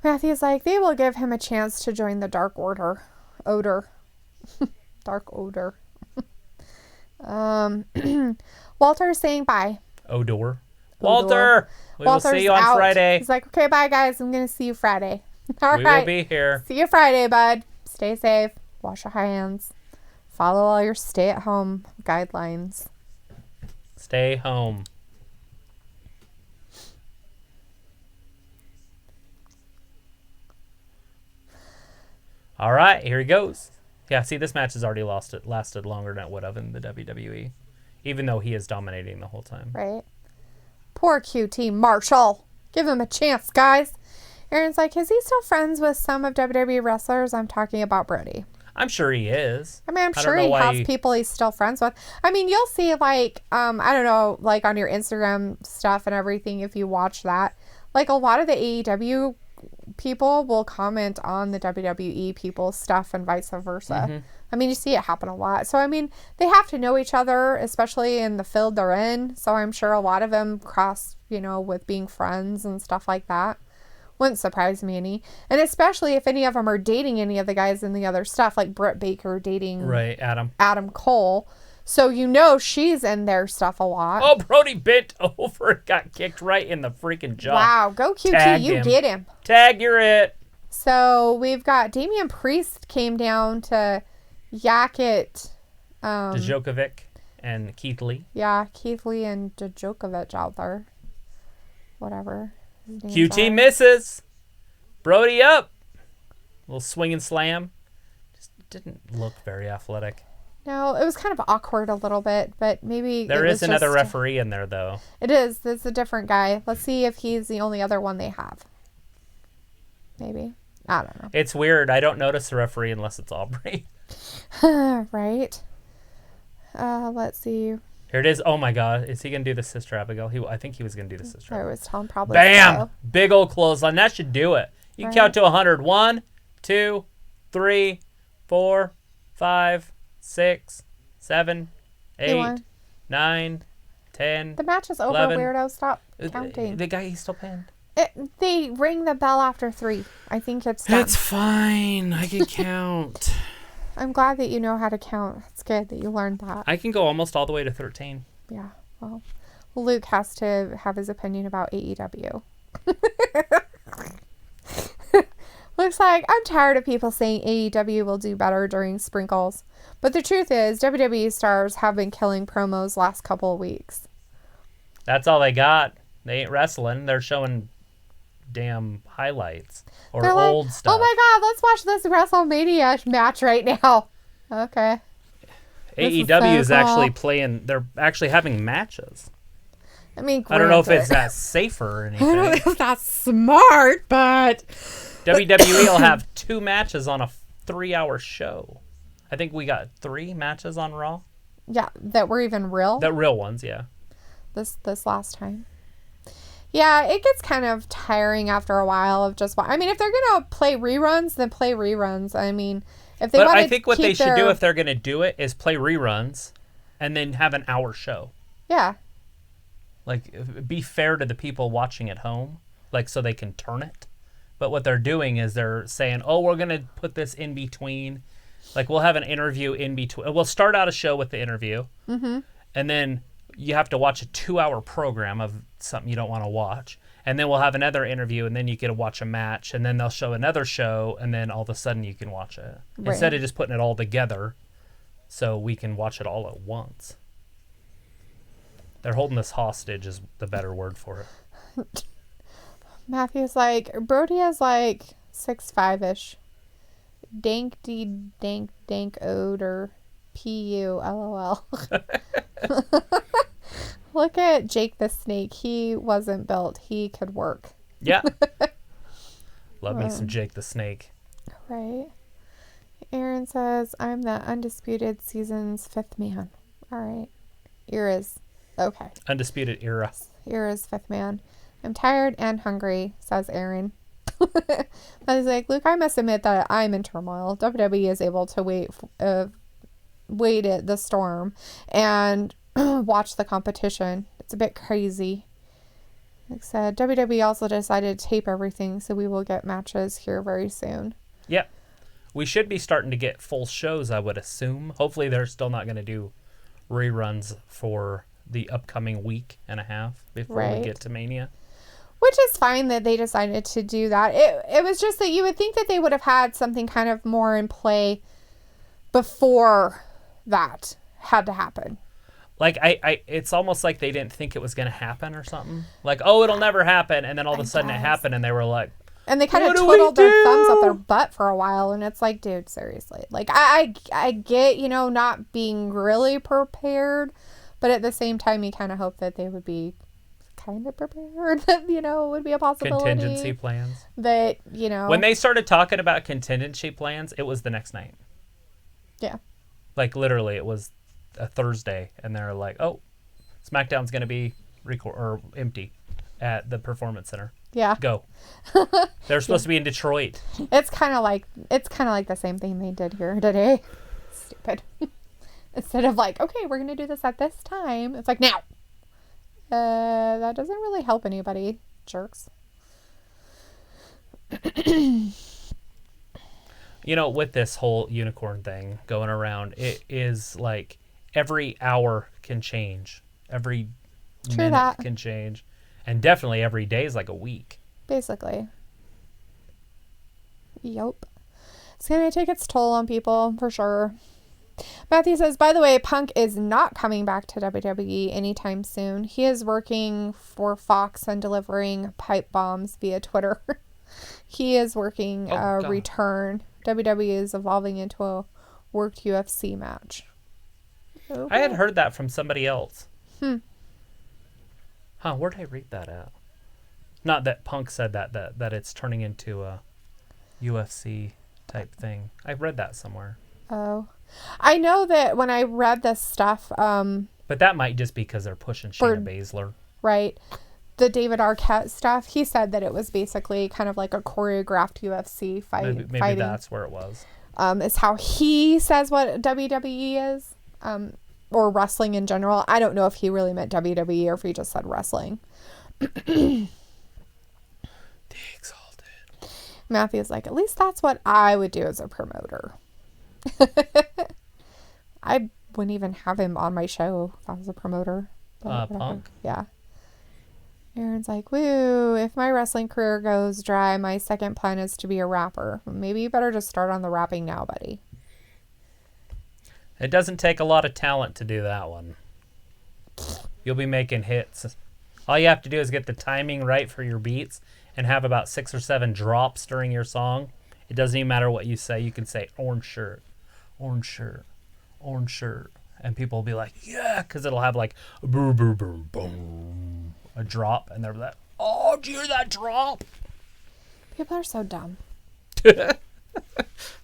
Matthew's like, they will give him a chance to join the Dark Order. Dark Odor. Walter's saying bye. Walter, we will see you on Friday. He's like, okay, bye, guys. I'm going to see you Friday. All right. We will be here. See you Friday, bud. Stay safe. Wash your hands. Follow all your stay-at-home guidelines. Stay home. All right, here he goes. Yeah, see, this match has already lasted longer than it would have in the WWE, even though he is dominating the whole time. Right. Poor QT Marshall. Give him a chance, guys. Aaron's like, is he still friends with some of WWE wrestlers? I'm talking about Brody. I'm sure he is. I mean, I'm sure he has people he's still friends with. I mean, you'll see, like, I don't know, like on your Instagram stuff and everything, if you watch that, like a lot of the AEW people will comment on the WWE people's stuff and vice versa. Mm-hmm. I mean, you see it happen a lot. So, I mean, they have to know each other, especially in the field they're in. So, I'm sure a lot of them cross, with being friends and stuff like that. Wouldn't surprise me any. And especially if any of them are dating any of the guys in the other stuff, like Britt Baker dating Adam Cole. So you know she's in their stuff a lot. Oh, Brody bent over and got kicked right in the freaking jaw. Wow, go QT, Tagged you him. get him. Tag, you're it. So we've got Damian Priest came down to yak it. Djokovic and Keith Lee. Yeah, Keith Lee and Djokovic out there. Whatever. QT misses. Brody up. Little swing and slam. Just didn't look very athletic. No, it was kind of awkward a little bit, but maybe there is another referee in there, though. It is. It's a different guy. Let's see if he's the only other one they have. Maybe. I don't know. It's weird. I don't notice the referee unless it's Aubrey. Right. Let's see. Here it is. Oh, my God. Is he going to do the Sister Abigail? I think he was going to do the Sister Abigail. I was telling probably. Bam! So. Big old clothesline. That should do it. You can count to 100. 1, 2, 3, 4, 5, 6, 7, 8, 9, 10. The match is over, 11. weirdo. Stop counting. The guy, he's still pinned. They ring the bell after 3. I think it's done. It's fine. I can count. I'm glad that you know how to count. It's good that you learned that. I can go almost all the way to 13. Yeah. Well, Luke has to have his opinion about AEW. Looks like I'm tired of people saying AEW will do better during sprinkles. But the truth is, WWE stars have been killing promos last couple of weeks. That's all they got. They ain't wrestling. They're showing damn highlights or They're old like, stuff. Oh my God, let's watch this WrestleMania match right now. Okay. AEW is so cool. actually playing. They're actually having matches. I mean, I don't know if it's that safer or anything. I don't know if that's smart, but WWE will have 2 matches on a 3-hour show. I think we got 3 matches on Raw. Yeah, that were even real. The real ones, yeah. This last time. Yeah, it gets kind of tiring after a while of just. I mean, if they're gonna play reruns, then play reruns. I mean, if they. But I think what they should do if they're gonna do it is play reruns, and then have an hour show. Yeah. Like, be fair to the people watching at home, like so they can turn it. But what they're doing is they're saying, "Oh, we're gonna put this in between." Like, we'll have an interview in between. We'll start out a show with the interview, and then you have to watch a 2-hour program of something you don't want to watch. And then we'll have another interview, and then you get to watch a match, and then they'll show another show, and then all of a sudden you can watch it. Right. Instead of just putting it all together so we can watch it all at once. They're holding us hostage is the better word for it. Matthew's like, Brody is like 6'5"-ish. Dank odor. P-U, LOL. Look at Jake the Snake. He wasn't built. He could work. Yeah. Love me some Jake the Snake. Right. Aaron says, I'm the undisputed season's 5th man. All right. Era's. Okay. Undisputed era. Era's 5th man. I'm tired and hungry, says Aaron. I was like, Luke, I must admit that I'm in turmoil. WWE is able to wait at the storm and watch the competition. It's a bit crazy. Like I said, WWE also decided to tape everything, so we will get matches here very soon. Yep. We should be starting to get full shows, I would assume. Hopefully they're still not going to do reruns for the upcoming week and a half before we get to Mania. Which is fine that they decided to do that. It was just that you would think that they would have had something kind of more in play before that had to happen. Like, it's almost like they didn't think it was going to happen or something. Like, oh, it'll never happen. And then all of a sudden it happened and they were like, and they kind of twiddled their thumbs up their butt for a while. And it's like, dude, seriously. Like, I get, not being really prepared. But at the same time, you kind of hope that they would be kind of prepared. That, it would be a possibility. Contingency plans. That, When they started talking about contingency plans, it was the next night. Yeah. Like, literally, it was a Thursday. And they're like, oh, SmackDown's going to be empty at the Performance Center. Yeah. Go. They're supposed to be in Detroit. It's kind of like the same thing they did here today. Stupid. Instead of like, okay, we're going to do this at this time. It's like, now. That doesn't really help anybody. Jerks. With this whole unicorn thing going around, it is like every hour can change. Every True minute that. can change. And definitely every day is like a week. Basically. Yep. It's going to take its toll on people, for sure. Matthew says, by the way, Punk is not coming back to WWE anytime soon. He is working for Fox and delivering pipe bombs via Twitter. He is working a return. WWE is evolving into a worked UFC match. Okay. I had heard that from somebody else. Huh, where did I read that at? Not that Punk said that it's turning into a UFC type thing. I read that somewhere. Oh. I know that when I read this stuff... but that might just be because they're pushing Shayna Baszler. Right. The David Arquette stuff, he said that it was basically kind of like a choreographed UFC fight. Maybe that's where it was. Is how he says what WWE is. Or wrestling in general. I don't know if he really meant WWE or if he just said wrestling. The Exalted. Matthew's like, at least that's what I would do as a promoter. I wouldn't even have him on my show if I was a promoter. Punk? Yeah. Aaron's like, woo, if my wrestling career goes dry, my second plan is to be a rapper. Maybe you better just start on the rapping now, buddy. It doesn't take a lot of talent to do that one. You'll be making hits. All you have to do is get the timing right for your beats and have about 6 or 7 drops during your song. It doesn't even matter what you say. You can say orange shirt, orange shirt, orange shirt. And people will be like, yeah, because it'll have like boom, boom, boom, boom, a drop. And they're like, oh, did you hear that drop? People are so dumb.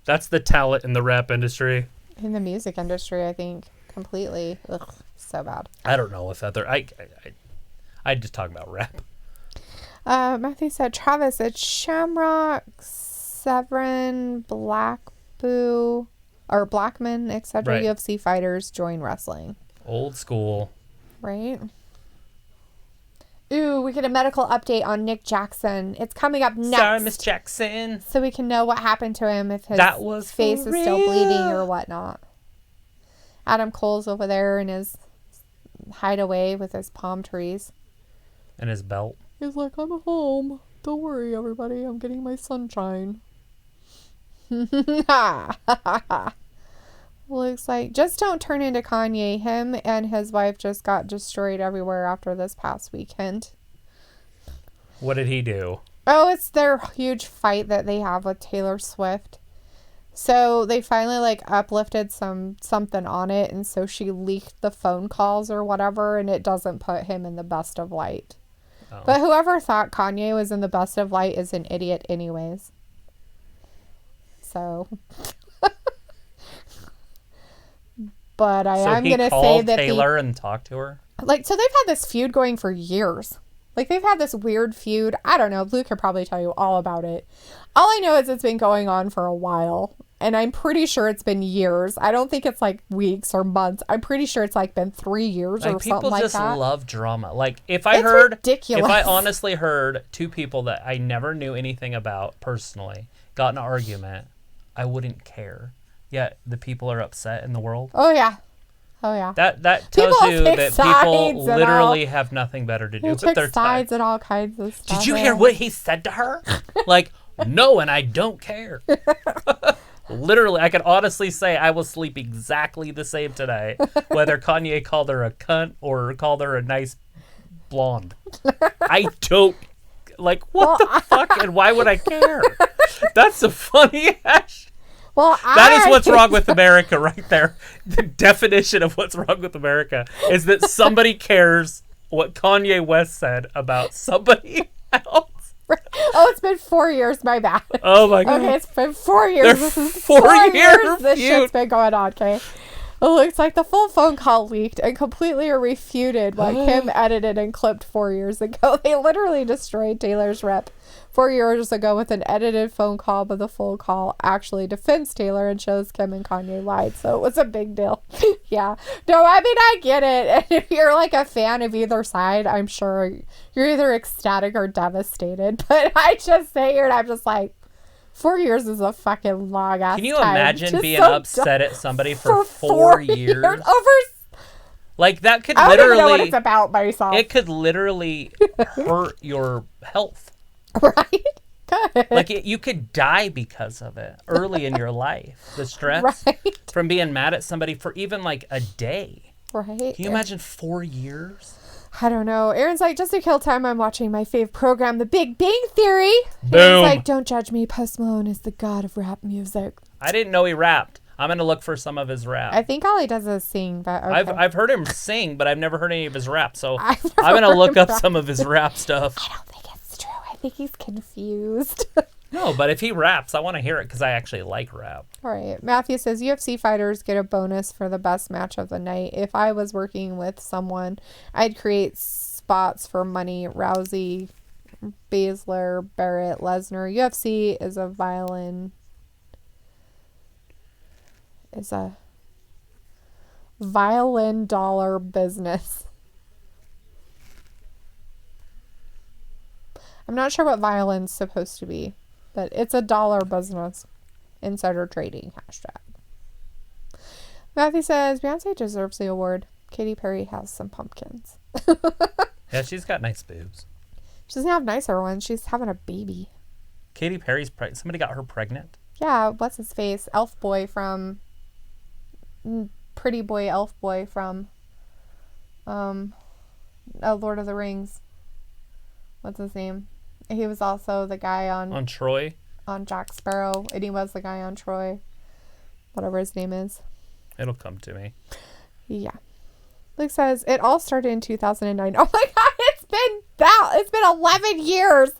That's the talent in the rap industry. In the music industry, I think. Completely. Ugh, so bad. I don't know if other... I just talk about rap. Matthew said, Travis, it's Shamrock, Severin, Blackman, etc. Right. UFC fighters join wrestling. Old school. Right? Ooh, we get a medical update on Nick Jackson. It's coming up next. Sorry, Miss Jackson. So we can know what happened to him, if his face is still bleeding or whatnot. Adam Cole's over there in his hideaway with his palm trees. And his belt. He's like, I'm home. Don't worry, everybody. I'm getting my sunshine. Looks like, just don't turn into Kanye. Him and his wife just got destroyed everywhere after this past weekend. What did he do? Oh, it's their huge fight that they have with Taylor Swift. So they finally uplifted something on it, and so she leaked the phone calls or whatever, and it doesn't put him in the best of light. Oh. But whoever thought Kanye was in the best of light is an idiot anyways. So... But I'm going to say that Taylor and talk to her? So they've had this feud going for years. They've had this weird feud. I don't know. Luke could probably tell you all about it. All I know is it's been going on for a while. And I'm pretty sure it's been years. I don't think it's weeks or months. I'm pretty sure it's been 3 years or something like that. People just love drama. If I ridiculous. If I honestly heard 2 people that I never knew anything about personally got in an argument, I wouldn't care. Yet the people are upset in the world. Oh yeah. That tells you that people literally have nothing better to do with their time. And all kinds of stuff. Did you hear what he said to her? No, and I don't care. Literally, I could honestly say I will sleep exactly the same today, whether Kanye called her a cunt or called her a nice blonde. I don't what the fuck, and why would I care? That's a funny ass. Well, that is what's wrong with America right there. The definition of what's wrong with America is that somebody cares what Kanye West said about somebody else. Oh, it's been 4 years. My bad. Oh, my God. Okay, it's been 4 years. This is 4 years. This shit's been going on, okay? It looks like the full phone call leaked and completely refuted what Kim edited and clipped 4 years ago. They literally destroyed Taylor's rep 4 years ago with an edited phone call, but the full call actually defends Taylor and shows Kim and Kanye lied. So it was a big deal. Yeah. No, I mean, I get it. And if you're a fan of either side, I'm sure you're either ecstatic or devastated. But I just sit here and I'm just 4 years is a fucking long ass time. Can you imagine being upset at somebody for 4 years? Over Like, that could I don't literally... even know what it's about myself. It could literally hurt your health. Right? Good. Like, you could die because of it early in your life. The stress from being mad at somebody for even, like, a day. Right. Can you imagine 4 years? I don't know. Aaron's like, just to kill time, I'm watching my fave program, The Big Bang Theory. Boom. Aaron's like, don't judge me. Post Malone is the god of rap music. I didn't know he rapped. I'm going to look for some of his rap. I think all he does is sing, but okay. I've heard him sing, but I've never heard any of his rap. So I'm going to look up some of his rap stuff. I don't think it's true. I think he's confused. No, but if he raps, I want to hear it because I actually like rap. All right. Matthew says, UFC fighters get a bonus for the best match of the night. If I was working with someone, I'd create spots for money. Rousey, Baszler, Barrett, Lesnar. UFC is a violin dollar business. I'm not sure what violin's supposed to be, but it's a dollar business. Insider trading hashtag. Matthew says Beyonce deserves the award. Katy Perry has some pumpkins. Yeah, she's got nice boobs. She doesn't have nicer ones. She's having a baby. Katy Perry's pregnant. Somebody got her pregnant. Yeah, what's his face? Elf boy from pretty boy elf boy from Lord of the Rings. What's his name? He was also the guy on Troy. On Jack Sparrow, and he was the guy on Troy. Whatever his name is. It'll come to me. Yeah. Luke says it all started in 2009. Oh my God, it's been 11 years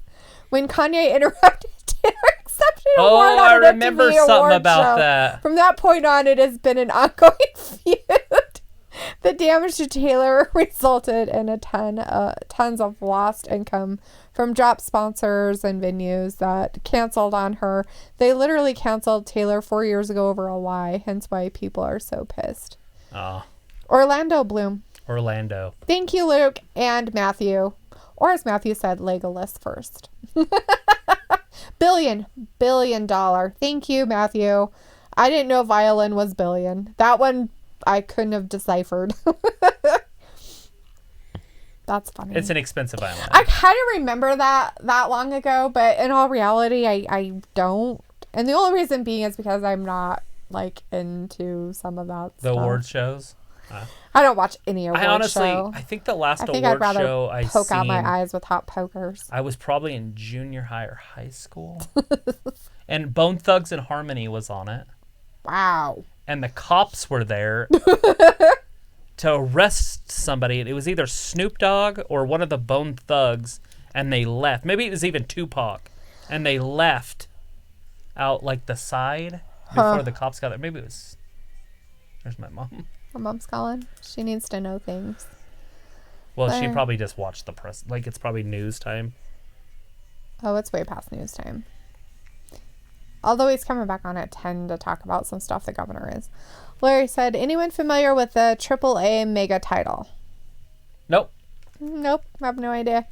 when Kanye interrupted Taylor accepting an award on I an remember MTV something award about show. that. From that point on, it has been an ongoing feud. The damage to Taylor resulted in tons of lost income from dropped sponsors and venues that canceled on her. They literally canceled Taylor 4 years ago over a lie, hence why people are so pissed. Orlando Bloom. Orlando. Thank you, Luke and Matthew. Or as Matthew said, Legolas first. Billion dollar. Thank you, Matthew. I didn't know violin was billion. That one I couldn't have deciphered. That's funny. It's an expensive violin. I kind of remember that long ago, but in all reality, I don't. And the only reason being is because I'm not like into some of that the stuff. award shows. I don't watch any award show. I think the last I think award I'd rather show I poke seen, out my eyes with hot pokers. I was probably in junior high or high school. And Bone Thugs and Harmony was on it. Wow. And the cops were there to arrest somebody. It was either Snoop Dogg or one of the Bone Thugs, and they left. Maybe it was even Tupac. And they left out like the side before the cops got there. Maybe it was... There's my mom. Her mom's calling. She needs to know things. Well, she probably just watched the press. Like, it's probably news time. Oh, it's way past news time. Although he's coming back on at 10 to talk about some stuff the governor is. Larry said, anyone familiar with the AAA mega title? Nope. Nope. I have no idea.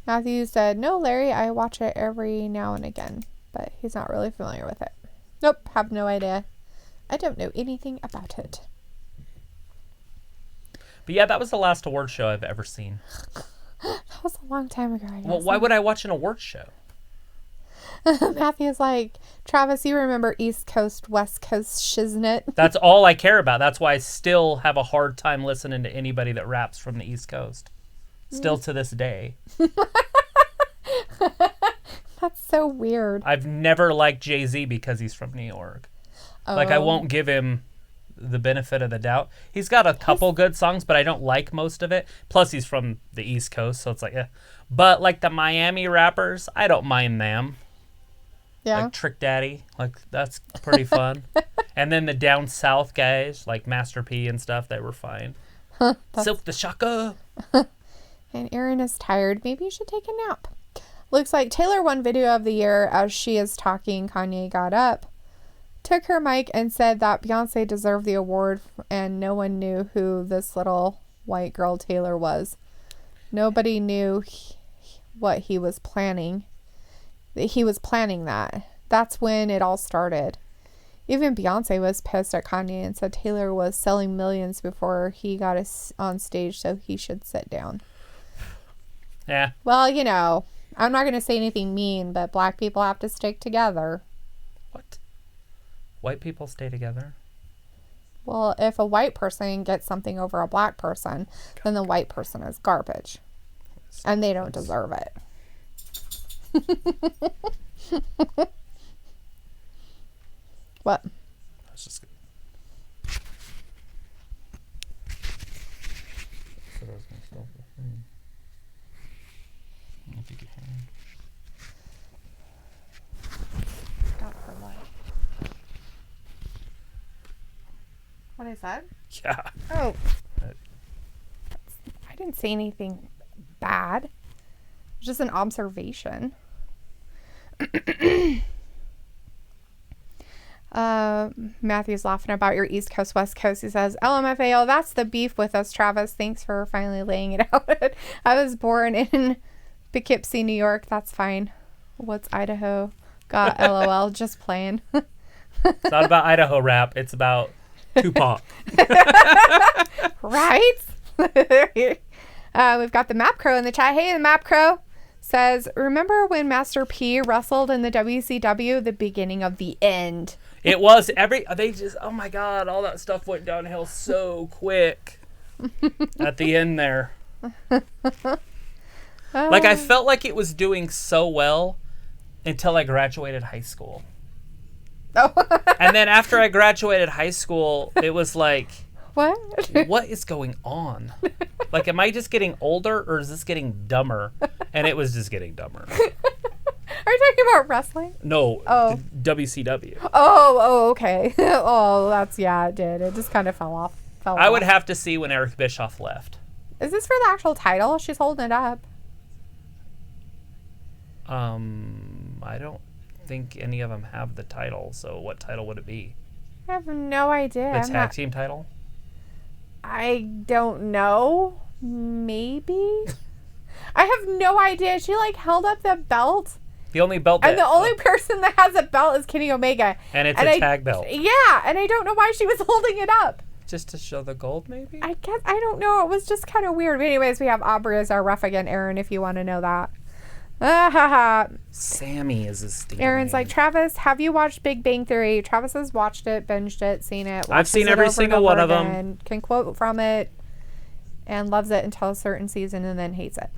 Matthew said, no, Larry, I watch it every now and again. But he's not really familiar with it. Nope. Have no idea. I don't know anything about it. But yeah, that was the last award show I've ever seen. That was a long time ago, I guess. Well, why would I watch an award show? Matthew's like, Travis, you remember East Coast, West Coast shiznit? That's all I care about. That's why I still have a hard time listening to anybody that raps from the East Coast. Still to this day. That's so weird. I've never liked Jay-Z because he's from New York. Oh. Like, I won't give him the benefit of the doubt. He's got a couple good songs, but I don't like most of it. Plus, he's from the East Coast, so it's like, eh. But, like, the Miami rappers, I don't mind them. Yeah. Like Trick Daddy. Like, that's pretty fun. And then the down south guys, like Master P and stuff, they were fine. Silk the Shaka. And Aaron is tired. Maybe you should take a nap. Looks like Taylor won Video of the Year. As she is talking, Kanye got up, took her mic, and said that Beyonce deserved the award, and no one knew who this little white girl Taylor was. Nobody knew what he was planning. He was planning that. That's when it all started. Even Beyonce was pissed at Kanye and said Taylor was selling millions before he got us on stage, so he should sit down. Yeah. Well, you know, I'm not going to say anything mean, but black people have to stick together. What? White people stay together? Well, if a white person gets something over a black person, then the white person is garbage. And they don't deserve it. What? That's just good. If you could hear me. Stop for what? What is that? Yeah. Oh. I didn't say anything bad. It's just an observation. Matthew's laughing about your East Coast, West Coast. He says, LMFAO, that's the beef with us, Travis. Thanks for finally laying it out. I was born in Poughkeepsie, New York. That's fine. What's Idaho? Got LOL. Just playing. It's not about Idaho rap. It's about Tupac. Right? We've got the Map Crow in the chat. Hey, the Map Crow says, remember when Master P wrestled in the WCW? The beginning of the end. It was oh my God, all that stuff went downhill so quick at the end there. Like, I felt like it was doing so well until I graduated high school. Oh. And then after I graduated high school, it was like, what is going on? Like, am I just getting older or is this getting dumber? And it was just getting dumber. Are you talking about wrestling? No, oh. WCW. Oh, okay. Oh, it did. It just kind of fell off. I would have to see when Eric Bischoff left. Is this for the actual title? She's holding it up. I don't think any of them have the title, so what title would it be? I have no idea. The tag team title? I don't know. Maybe? I have no idea. She, held up the belt. The only belt and the only person that has a belt is Kenny Omega. And it's a tag belt. Yeah, and I don't know why she was holding it up. Just to show the gold, maybe? I guess, I don't know. It was just kind of weird. But anyways, we have Aubrey as our ref again, Aaron, if you want to know that. Sammy is his Steve. Aaron's like, Travis, have you watched Big Bang Theory? Travis has watched it, binged it, seen it. I've seen every single one of them. And can quote from it and loves it until a certain season and then hates it.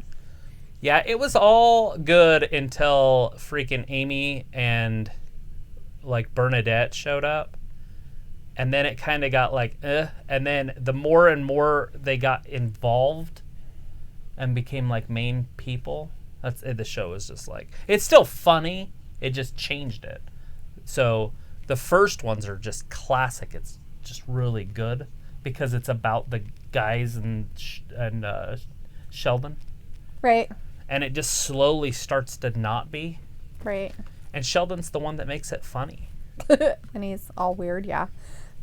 Yeah, it was all good until freaking Amy and Bernadette showed up. And then it kind of got and then the more and more they got involved and became main people, the show is just it's still funny. It just changed it. So the first ones are just classic. It's just really good because it's about the guys and Sheldon. Right. And it just slowly starts to not be. Right. And Sheldon's the one that makes it funny. And he's all weird, yeah.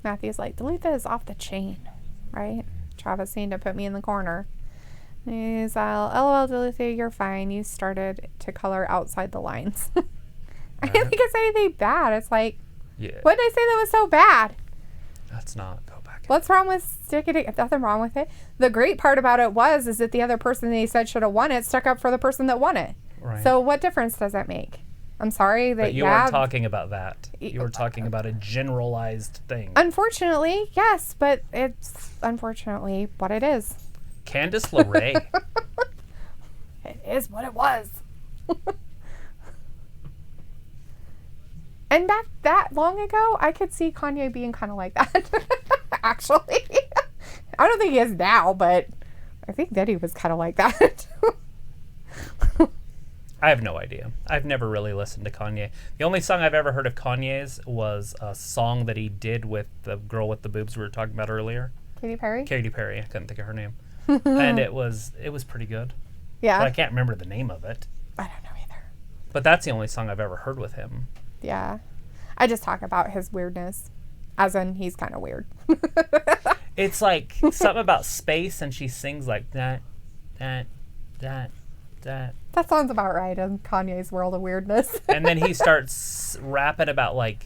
Matthew's like, delete this off the chain, right? Travis seemed to put me in the corner. He's LOL, Duluth, you're fine. You started to color outside the lines. I didn't think I said anything bad. It's like, yeah. What did I say that was so bad? Let's not go back. What's wrong with sticking it? Nothing wrong with it. The great part about it is that the other person they said should have won it stuck up for the person that won it. Right. So what difference does that make? I'm sorry that but you weren't talking about that. You were talking about a generalized thing. Unfortunately, yes, but it's unfortunately what it is. Candice LeRae. It is what it was. And back that long ago, I could see Kanye being kind of like that. Actually. I don't think he is now, but I think that he was kind of like that. I have no idea. I've never really listened to Kanye. The only song I've ever heard of Kanye's was a song that he did with the girl with the boobs we were talking about earlier. Katy Perry? Katy Perry. I couldn't think of her name. And it was pretty good. Yeah. But I can't remember the name of it. I don't know either. But that's the only song I've ever heard with him. Yeah. I just talk about his weirdness. As in, he's kind of weird. It's like something about space, and she sings like that, that, that, That sounds about right in Kanye's world of weirdness. And then he starts rapping about like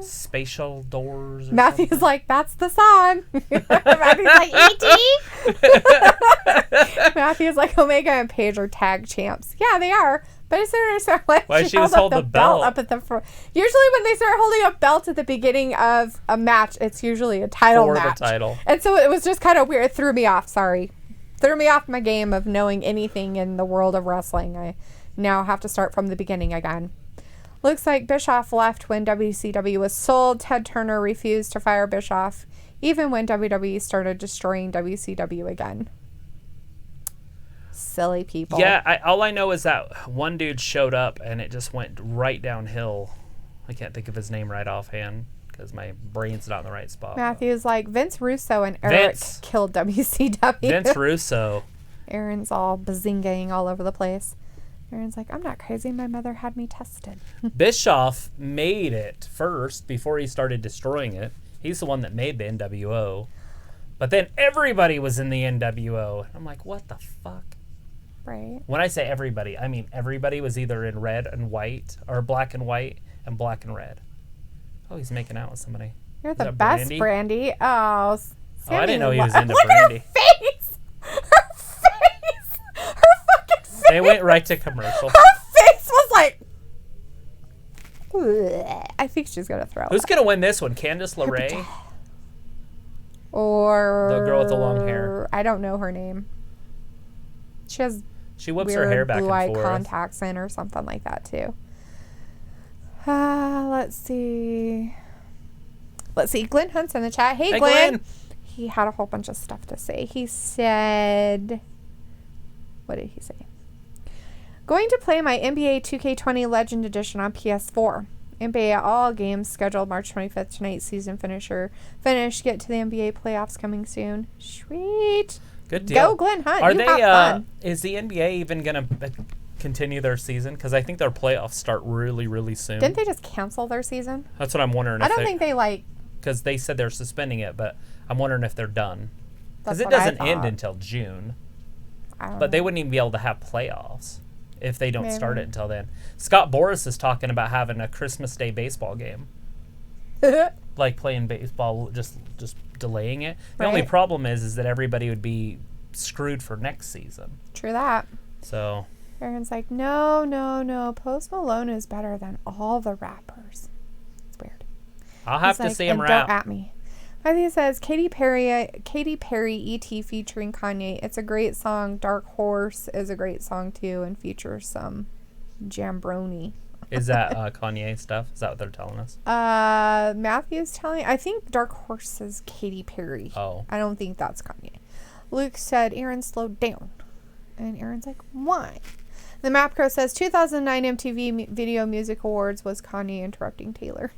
spatial doors. Or Matthew's something. like, that's the song. Matthew's like, E.T. Matthew's like, Omega and Paige are tag champs. Yeah, they are. But as soon as why she was holding the belt up at the front. Usually when they start holding a belt at the beginning of a match, it's usually a title match. For the title. And so it was just kind of weird. It threw me off. Sorry. Threw me off my game of knowing anything in the world of wrestling. I now have to start from the beginning again. Looks like Bischoff left when WCW was sold. Ted Turner refused to fire Bischoff, even when WWE started destroying WCW again. Silly people. Yeah, all I know is that one dude showed up and it just went right downhill. I can't think of his name right offhand because my brain's not in the right spot. Matthew's like, Vince Russo and Eric killed WCW. Vince Russo. Aaron's all bazingaing all over the place. Aaron's like, I'm not crazy. My mother had me tested. Bischoff made it first before he started destroying it. He's the one that made the NWO. But then everybody was in the NWO. I'm like, what the fuck? Right. When I say everybody, I mean everybody was either in red and white or black and white and black and red. Oh, he's making out with somebody. You're the best, Brandy. Oh, I didn't know he was into Look Brandy. At her face! Her face! Her fucking face! They went right to commercial. Her face was like... I think she's going to throw Who's up. going to win this one? Candice LeRae? Or... The girl with the long hair. I don't know her name. She whips her hair back and forth. Blue-eye contacts in or something like that, too. Let's see. Glenn Hunt's in the chat. Hey, Glenn. He had a whole bunch of stuff to say. He said... What did he say? Going to play my NBA 2K20 Legend Edition on PS4. NBA all games scheduled March 25th tonight. Season finish. Get to the NBA playoffs coming soon. Sweet. Good deal. Go, Glenn Hunt. Are you they? have fun. Is the NBA even gonna continue their season? Because I think their playoffs start really, really soon. Didn't they just cancel their season? That's what I'm wondering. I don't think they like. Because they said they're suspending it, but I'm wondering if they're done. Because That's it what I doesn't end thought. until June. I don't But know. they wouldn't even be able to have playoffs if they don't start Maybe. it until then. Scott Boras is talking about having a Christmas Day baseball game. Like playing baseball, just delaying it. The only Right. problem is that everybody would be screwed for next season. True that. So Aaron's like, no. Post Malone is better than all the rappers. It's weird. I'll have He's to see and him rap. Don't at me. I think it says Katy Perry, E.T. featuring Kanye. It's a great song. Dark Horse is a great song too, and features some Jambroni. Is that Kanye stuff? Is that what they're telling us? Matthew's telling. I think Dark Horse is Katy Perry. Oh. I don't think that's Kanye. Luke said, Aaron, slow down. And Aaron's like, why? The Mapcro says 2009 MTV Video Music Awards was Kanye interrupting Taylor.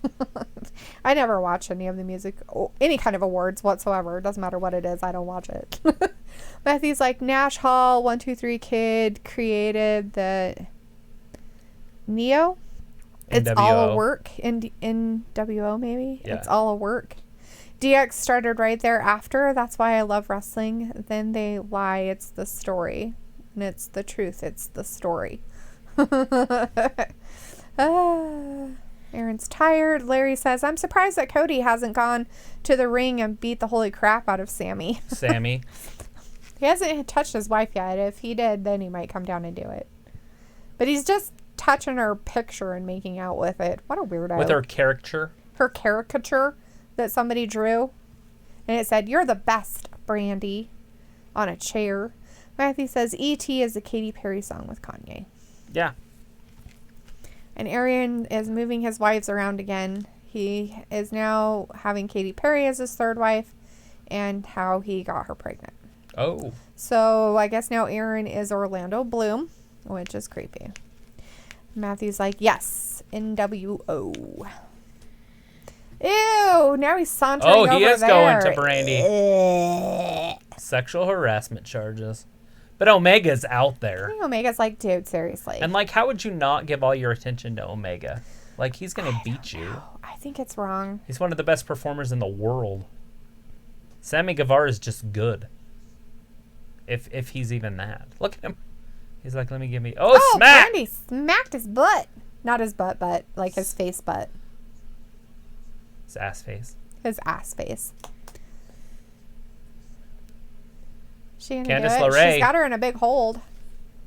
I never watch any of the music, any kind of awards whatsoever. It doesn't matter what it is. I don't watch it. Matthew's like, Nash Hall, 123 Kid created the Neo. It's all a work. NWO maybe? Yeah. It's all a work. DX started right there after. That's why I love wrestling. Then they lie. It's the story. And it's the truth. It's the story. Aaron's tired. Larry says, I'm surprised that Cody hasn't gone to the ring and beat the holy crap out of Sammy. He hasn't touched his wife yet. If he did, then he might come down and do it. But he's just touching her picture and making out with it. What a weirdo. With her caricature? Her caricature that somebody drew. And it said, you're the best, Brandy, on a chair. Matthew says, E.T. is a Katy Perry song with Kanye. Yeah. And Aaron is moving his wives around again. He is now having Katy Perry as his third wife and how he got her pregnant. Oh. So I guess now Aaron is Orlando Bloom, which is creepy. Matthew's like, yes, NWO. Ew, now he's sauntering over there. Oh, he is going to Brandy. Sexual harassment charges. But Omega's out there. I think Omega's like, dude, seriously. And, like, how would you not give all your attention to Omega? Like, he's going to beat you. I think it's wrong. He's one of the best performers in the world. Sammy Guevara is just good. If he's even that. Look at him. He's like, let me give me... Oh, smack! Randy smacked his butt. Not his butt, but like his face butt. His ass face. His ass face. She gonna Candice do it? LeRae. She's got her in a big hold.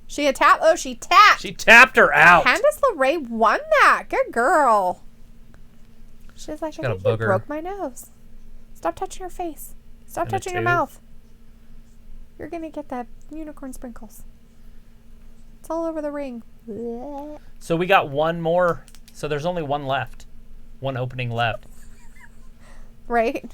She tapped. Oh, she tapped. She tapped her out. Candice LeRae won that. Good girl. She's like, I got a think you booger. broke my nose. Stop touching your face. Stop And a touching your tooth. mouth. You're gonna get that unicorn sprinkles. It's all over the ring. Blech. So we got one more. So there's only one left. One opening left. Right?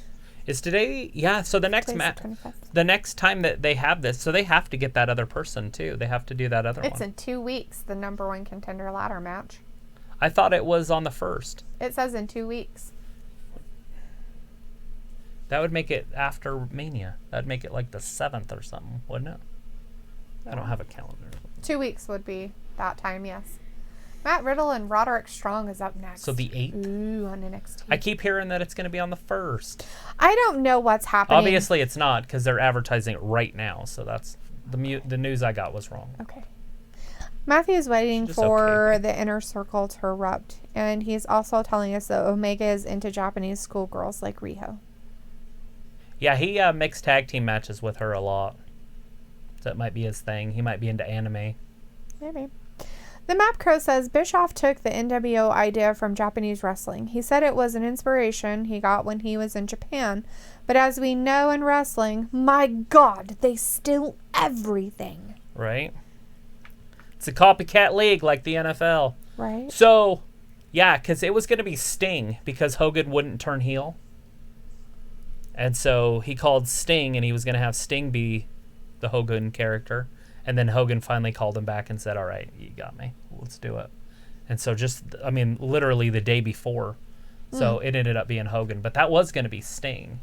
Is today? Yeah. So the next Today's match, the 25th. the next time that they have this, so they have to get that other person too. They have to do that other It's one. in 2 weeks, the number one contender ladder match. I thought it was on the 1st. It says in 2 weeks. That would make it after Mania. That'd make it like the 7th or something, wouldn't it? I don't have a calendar. 2 weeks would be that time, yes. Matt Riddle and Roderick Strong is up next. So the 8th. Ooh, on NXT. I keep hearing that it's going to be on the 1st. I don't know what's happening. Obviously, it's not because they're advertising it right now. So that's the news I got was wrong. Okay. Matthew is waiting Just for okay. the inner circle to erupt, and he's also telling us that Omega is into Japanese schoolgirls like Riho. Yeah, he mixed tag team matches with her a lot. So that might be his thing. He might be into anime. Maybe. The Map Crow says Bischoff took the NWO idea from Japanese wrestling. He said it was an inspiration he got when he was in Japan. But as we know in wrestling, my God, they steal everything. Right? It's a copycat league like the NFL. Right? So, yeah, because it was going to be Sting because Hogan wouldn't turn heel. And so he called Sting, and he was going to have Sting be the Hogan character. And then Hogan finally called him back and said, all right, you got me. Let's do it. And so literally the day before. So it ended up being Hogan. But that was going to be Sting.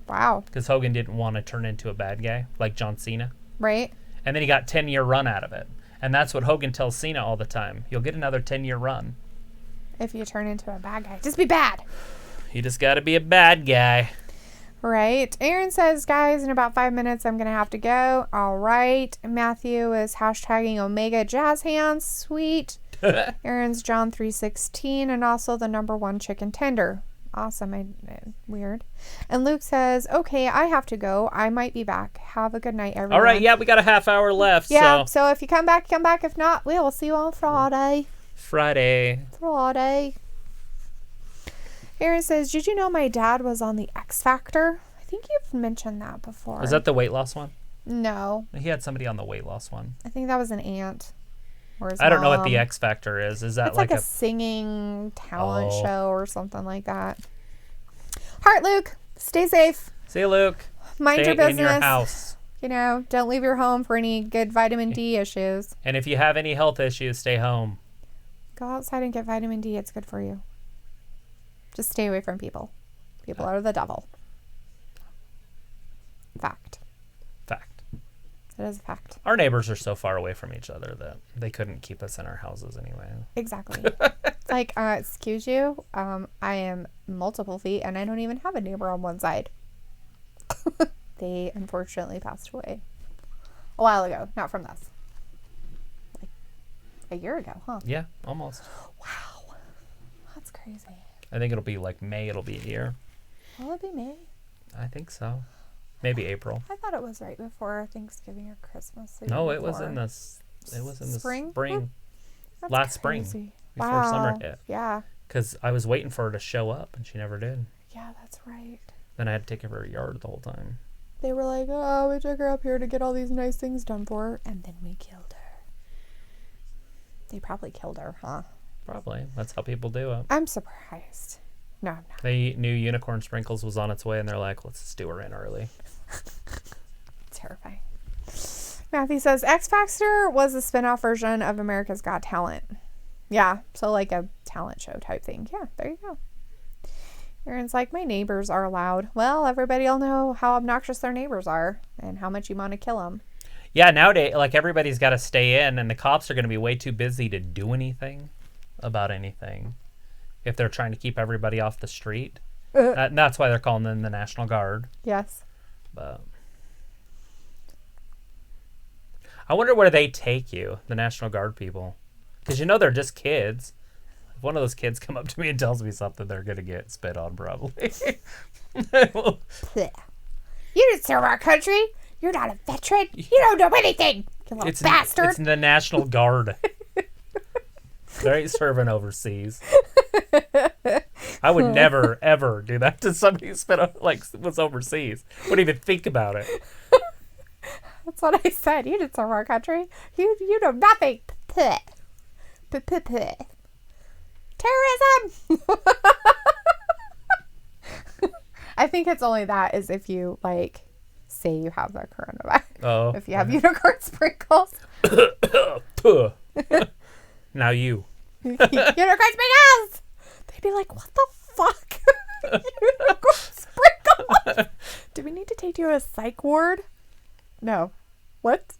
Wow. Because Hogan didn't want to turn into a bad guy like John Cena. Right? And then he got 10-year run out of it. And that's what Hogan tells Cena all the time. You'll get another 10-year run. If you turn into a bad guy. Just be bad. You just got to be a bad guy. Right. Aaron says, guys, in about 5 minutes, I'm going to have to go. All right. Matthew is hashtagging Omega Jazz Hands. Sweet. Aaron's John 3:16 and also the number one chicken tender. Awesome. Weird. And Luke says, okay, I have to go. I might be back. Have a good night, everyone. All right. Yeah, we got a half hour left. Yeah. So if you come back, come back. If not, we'll see you on Friday. Friday. Aaron says, did you know my dad was on the X Factor? I think you've mentioned that before. Was that the weight loss one? No. He had somebody on the weight loss one. I think that was an aunt. Or his I don't know what mom. the X Factor is. Is that It's like a singing talent Oh. show or something like that. Heart Luke, stay safe. See you, Luke. Mind Stay your business. in your house. You know, don't leave your home for any good vitamin D issues. And if you have any health issues, stay home. Go outside and get vitamin D. It's good for you. Just stay away from people. People are the devil. Fact. Fact. It is a fact. Our neighbors are so far away from each other that they couldn't keep us in our houses anyway. Exactly. It's like, excuse you, I am multiple feet and I don't even have a neighbor on one side. They unfortunately passed away a while ago. Not from this. Like a year ago, huh? Yeah, almost. Wow. That's crazy. I think it'll be like May. It'll be a year. Will it be May? I think so. Maybe April. I thought it was right before Thanksgiving or Christmas. No, it was in the Spring? spring. That's Last spring. crazy. Before summer hit. Yeah. Because I was waiting for her to show up, and she never did. Yeah, that's right. Then I had to take her to her yard the whole time. They were like, oh, we took her up here to get all these nice things done for her, and then we killed her. They probably killed her, huh? Probably. That's how people do it. I'm surprised. No, I'm not. They knew Unicorn Sprinkles was on its way, and they're like, let's just do her in early. Terrifying. Matthew says, X Factor was a spin-off version of America's Got Talent. Yeah, so like a talent show type thing. Yeah, there you go. Aaron's like, my neighbors are loud. Well, everybody will know how obnoxious their neighbors are and how much you want to kill them. Yeah, nowadays, like, everybody's got to stay in, and the cops are going to be way too busy to do anything about anything if they're trying to keep everybody off the street. And that's why they're calling them the National Guard. Yes. But I wonder where they take you, the National Guard people. Because they're just kids. If one of those kids come up to me and tells me something, they're going to get spit on probably. You didn't serve our country. You're not a veteran. You don't know anything. You little bastard. It's the National Guard. They ain't serving overseas. I would never, ever do that to somebody who was overseas. Wouldn't even think about it. That's what I said. You didn't serve our country. You know nothing. Terrorism. I think it's only that is if you say you have the coronavirus. Oh. If you have unicorn sprinkles. Now you. Unicorn sprinkles. They'd be like, what the fuck? Unicorn sprinkles. Do we need to take you to a psych ward? No. What?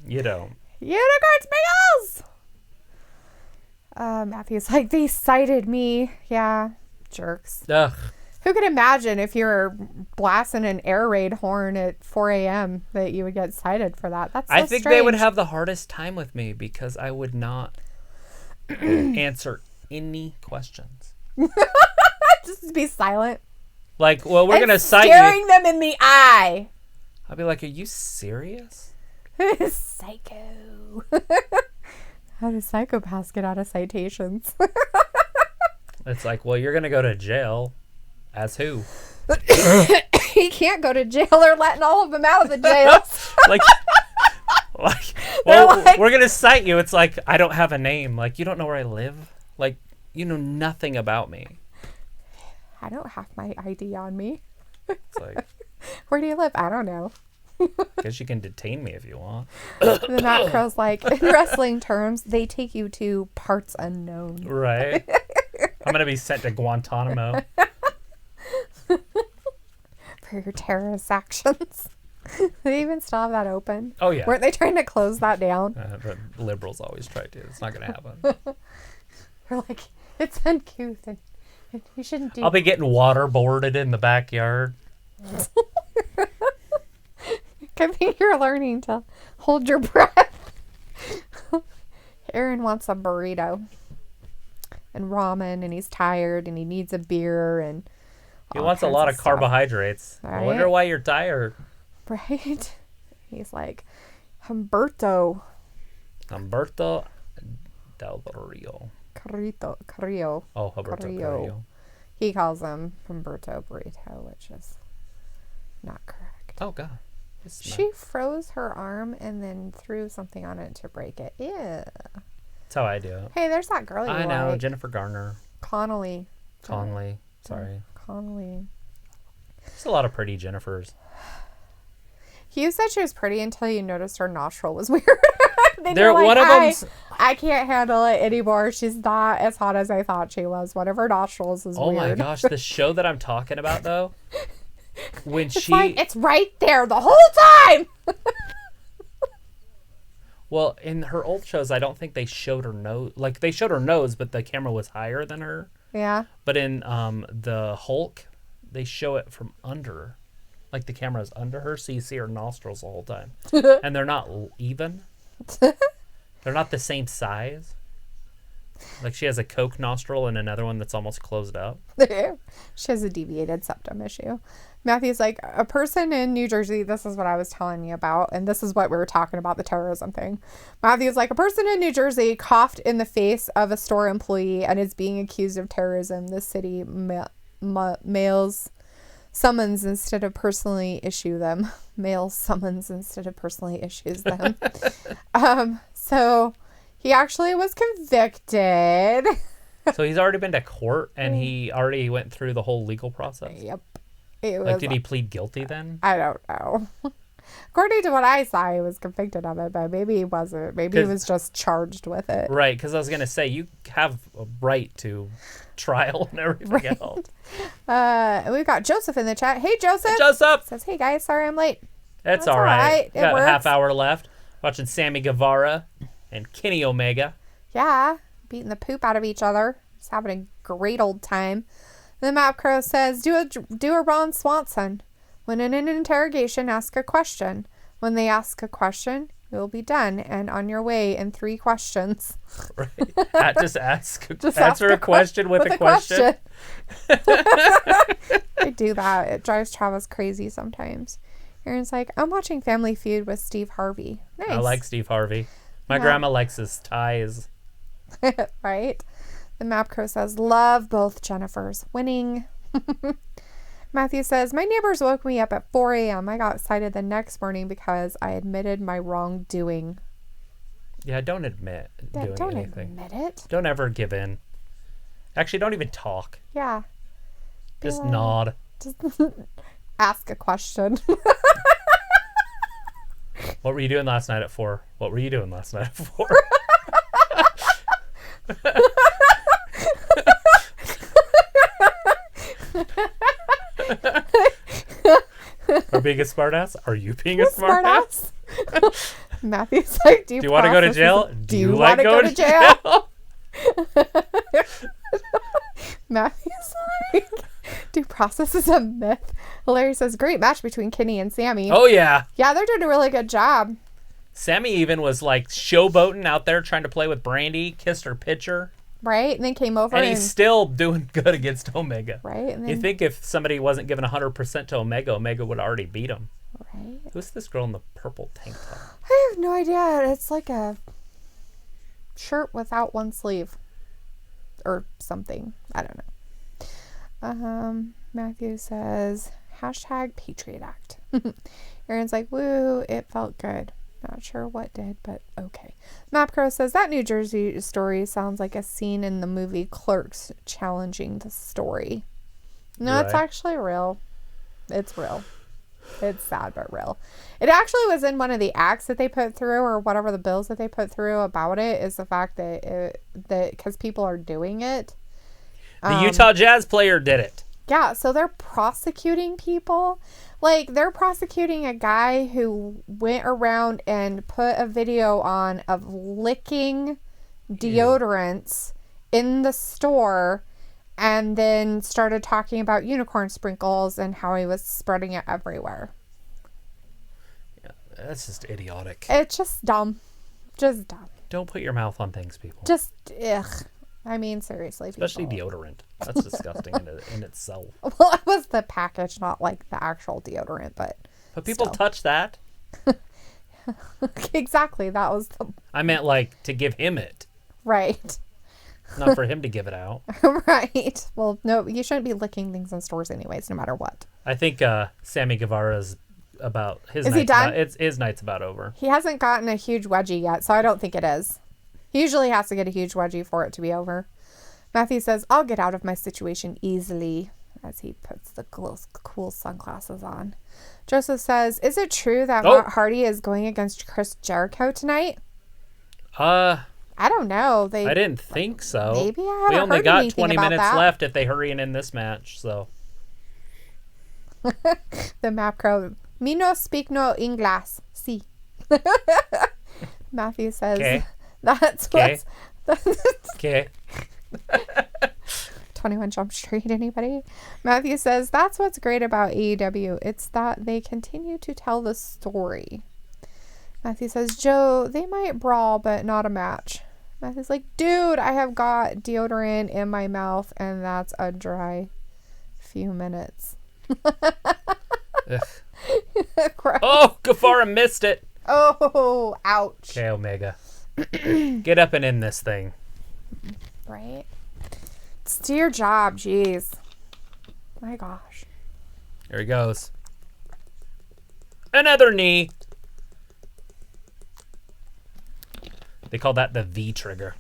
You don't. Unicorn sprinkles. Matthew's like, they cited me. Yeah, jerks. Ugh. Who could imagine if you're blasting an air raid horn at 4 a.m. that you would get cited for that? That's so I think strange. they would have the hardest time with me because I would not answer any questions. Just be silent. We're going to cite you. Staring them in the eye. I'd be like, are you serious? Psycho. How do psychopaths get out of citations? It's like, well, you're going to go to jail. As who? He can't go to jail. They're letting all of them out of the jails. We're going to cite you. It's like, I don't have a name. You don't know where I live. You know nothing about me. I don't have my ID on me. It's like, where do you live? I don't know. Guess you can detain me if you want. The Matt Crow's like, in wrestling terms, they take you to parts unknown. Right. I'm going to be sent to Guantanamo. For your terrorist actions. They even still have that open. Oh, yeah. Weren't they trying to close that down? The liberals always try to. It's not going to happen. They're like, it's uncouth and you shouldn't do I'll be getting waterboarded in the backyard. I think you're learning to hold your breath. Aaron wants a burrito and ramen, and he's tired, and he needs a beer, and he wants a lot of carbohydrates. Right? I wonder why you're tired. Right? He's like, Humberto Del Rio. Carrillo. Oh, Humberto Carrillo. He calls him Humberto Burrito, which is not correct. Oh, God. She froze her arm and then threw something on it to break it. Ew. That's how I do it. Hey, there's that girl you I know, like. Jennifer Garner. Conley. Sorry. Conley. There's a lot of pretty Jennifers. You said she was pretty until you noticed her nostril was weird. One of them's... I can't handle it anymore. She's not as hot as I thought she was. One of her nostrils is weird. Oh my gosh, the show that I'm talking about though, when it's right there the whole time. Well, in her old shows, I don't think they showed her nose. They showed her nose, but the camera was higher than her. Yeah. But in the Hulk, they show it from under. The camera's under her, so you see her nostrils the whole time. And they're not even. They're not the same size. She has a Coke nostril and another one that's almost closed up. She has a deviated septum issue. Matthew's like, a person in New Jersey, this is what I was telling you about, and this is what we were talking about, the terrorism thing. Matthew's like, a person in New Jersey coughed in the face of a store employee and is being accused of terrorism. The city mails summons instead of personally issue them. Mails summons instead of personally issues them. So he actually was convicted. So he's already been to court and he already went through the whole legal process? Yep. Did he plead guilty then? I don't know. According to what I saw, he was convicted of it, but maybe he wasn't. Maybe he was just charged with it. Right, because I was going to say, you have a right to trial and everything else. We've got Joseph in the chat. Hey, Joseph. Hey, Joseph. Says, hey, guys, sorry I'm late. That's all right. It got works. a half hour left. Watching Sammy Guevara and Kenny Omega. Yeah, beating the poop out of each other. Just having a great old time. The Map Crow says, do a Ron Swanson. When in an interrogation, ask a question. When they ask a question, You'll be done and on your way in 3 questions. Right. Just answer a question with a question. I do that. It drives Travis crazy sometimes. Aaron's like, I'm watching Family Feud with Steve Harvey. Nice. I like Steve Harvey. My grandma likes his ties. Right? The Map Crow says, love both Jennifers. Winning. Matthew says, my neighbors woke me up at 4 a.m. I got excited the next morning because I admitted my wrongdoing. Yeah, don't admit doing don't anything. Admit it. Don't ever give in. Actually, don't even talk. Yeah. Just nod. Just ask a question. What were you doing last night at 4? What were you doing last night at 4? Are being a smartass? Are you being a smartass? Matthew's like, do you want to go to jail? Do you like going to jail? Matthew's like, due process is a myth. Larry says, great match between Kenny and Sammy. Oh, yeah. Yeah, they're doing a really good job. Sammy even was like showboating out there trying to play with Brandy, kissed her pitcher. Right, and then came over and he's still doing good against Omega. Right. And then, you think if somebody wasn't giving 100% to Omega, Omega would already beat him. Right. Who's this girl in the purple tank top? I have no idea. It's like a shirt without one sleeve. Or something. I don't know. Matthew says, hashtag Patriot Act. Aaron's like, woo, it felt good. Not sure what did, but okay. Mapcrow says, that New Jersey story sounds like a scene in the movie Clerks challenging the story. No, It's actually real. It's real. It's sad, but real. It actually was in one of the acts that they put through, or whatever the bills that they put through about it, is the fact that because people are doing it. The Utah Jazz player did it. Yeah, so they're prosecuting people. Like, they're prosecuting a guy who went around and put a video on of licking deodorants in the store and then started talking about unicorn sprinkles and how he was spreading it everywhere. Yeah, that's just idiotic. It's just dumb. Just dumb. Don't put your mouth on things, people. Just, ugh. I mean, seriously. Especially people. Deodorant. That's disgusting in itself. Well, it was the package, not like the actual deodorant, but people touch that. Exactly. That was the... I meant like to give him it. Right. Not for him to give it out. Right. Well, no, you shouldn't be licking things in stores anyways, no matter what. I think Sammy Guevara's about his. Is he done? His night's about over. He hasn't gotten a huge wedgie yet, so I don't think it is. He usually has to get a huge wedgie for it to be over. Matthew says, I'll get out of my situation easily, as he puts the cool sunglasses on. Joseph says, is it true that Matt Hardy is going against Chris Jericho tonight? I don't know. I didn't think so. Maybe I haven't We only heard got anything 20 about minutes that. left if they hurry in this match, so. The map crow. Me no speak no English. See. Matthew says, okay. That's what's... Okay. 21 Jump Street, anybody? Matthew says, that's what's great about AEW. It's that they continue to tell the story. Matthew says, Joe, they might brawl, but not a match. Matthew's like, dude, I have got deodorant in my mouth, and that's a dry few minutes. Oh, Guevara missed it. Oh, ouch. Okay, Omega. Get up and end this thing. Right? It's do your job, jeez. My gosh. Here he goes. Another knee. They call that the V trigger.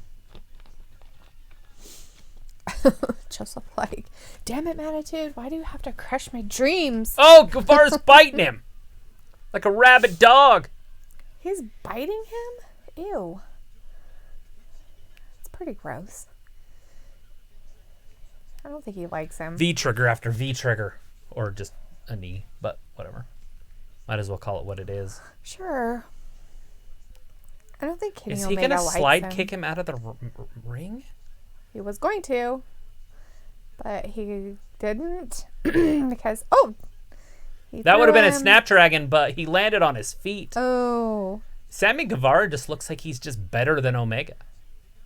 Joseph like, damn it, Manitude, why do you have to crush my dreams? Oh, Guevara's biting him. Like a rabid dog. He's biting him? Ew. It's pretty gross. I don't think he likes him. V trigger after V trigger. Or just a knee, but whatever. Might as well call it what it is. Sure. I don't think Kenny Is he Omega going to likes slide him. kick him out of the ring? He was going to. But he didn't. Because, that would have been a Snapdragon, but he landed on his feet. Oh. Sammy Guevara just looks like he's just better than Omega.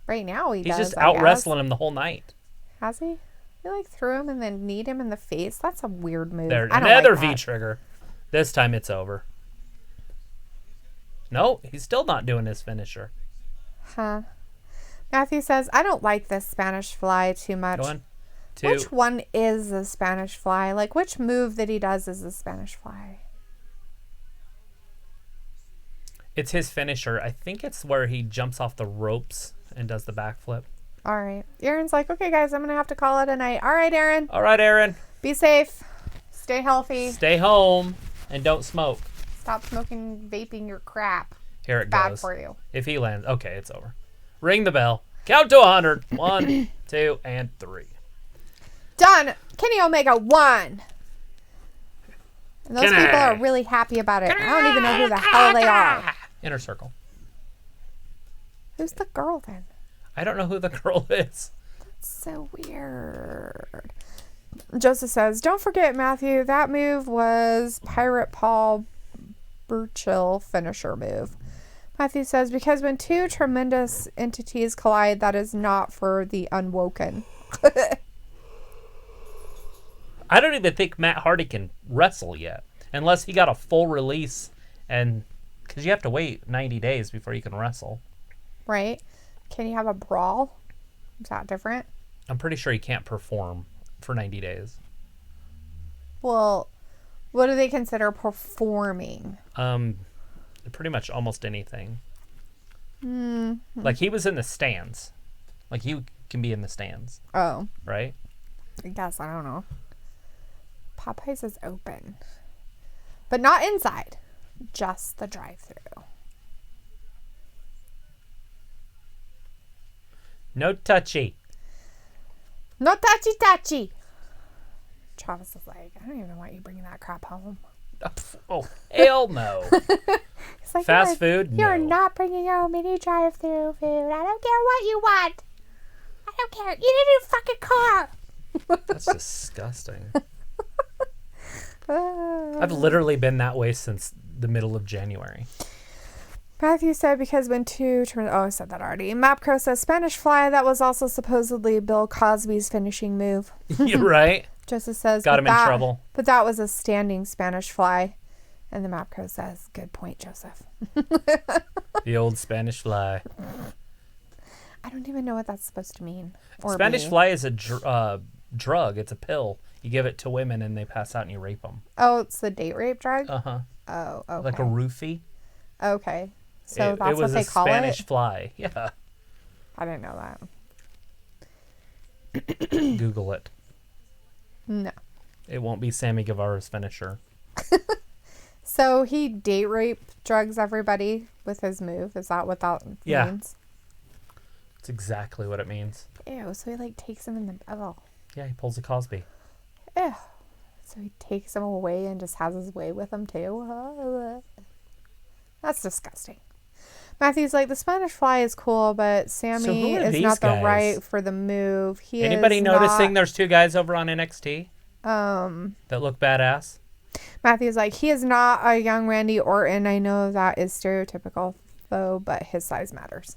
Right now he does. He's just out wrestling him the whole night. Has he? He like threw him and then kneed him in the face. That's a weird move. There, I don't another like that. V-trigger. This time it's over. No, he's still not doing his finisher. Huh. Matthew says, I don't like this Spanish Fly too much. 1, 2. Which one is the Spanish Fly? Like, which move that he does is the Spanish Fly? It's his finisher. I think it's where he jumps off the ropes and does the backflip. All right. Aaron's like, okay, guys, I'm going to have to call it a night. All right, Aaron. All right, Aaron. Be safe. Stay healthy. Stay home and don't smoke. Stop smoking, vaping your crap. Here it Bad goes. for you. If he lands, okay, it's over. Ring the bell. Count to 100. 1, 2, and 3. Done. Kenny Omega won. And those Kenny. people are really happy about it. I don't even know who the hell they are. Inner circle. Who's the girl then? I don't know who the girl is. So weird. Joseph says, don't forget, Matthew, that move was Pirate Paul Burchill finisher move. Matthew says, because when two tremendous entities collide, that is not for the unwoken. I don't even think Matt Hardy can wrestle yet, unless he got a full release, and because you have to wait 90 days before you can wrestle. Right? Can you have a brawl? Is that different? I'm pretty sure he can't perform for 90 days. Well, what do they consider performing? Pretty much almost anything. Mm-hmm. Like he was in the stands. Like he can be in the stands. Oh. Right? I guess. I don't know. Popeyes is open. But not inside. Just the drive-thru. No touchy. No touchy. Travis is like, I don't even know why you're bringing that crap home. Oh, hell no. It's like, Fast food? You're No. not bringing your own mini drive-thru food. I don't care what you want. I don't care. Eat a new fucking car. That's disgusting. I've literally been that way since the middle of January. Matthew said because when two... I said that already. Mapcro says Spanish Fly. That was also supposedly Bill Cosby's finishing move. You're right. Joseph says... Got him in trouble. But that was a standing Spanish Fly. And the Mapcro says, good point, Joseph. The old Spanish Fly. I don't even know what that's supposed to mean. Or Spanish be. Fly is a drug. It's a pill. You give it to women and they pass out and you rape them. Oh, it's the date rape drug? Uh-huh. Oh, okay. Like a roofie. Okay. So that's it was what they call Spanish it? Fly. Yeah. I didn't know that. Google it. No. It won't be Sammy Guevara's finisher. So he date rape drugs everybody with his move. Is that what that means? That's exactly what it means. Ew. So he like takes him in the... Oh. Yeah, he pulls a Cosby. Ew. So he takes him away and just has his way with him too. That's disgusting. Matthew's like, the Spanish Fly is cool, but Sammy is not the right for the move. Anybody noticing there's two guys over on NXT that look badass? Matthew's like, he is not a young Randy Orton. I know that is stereotypical though, but his size matters.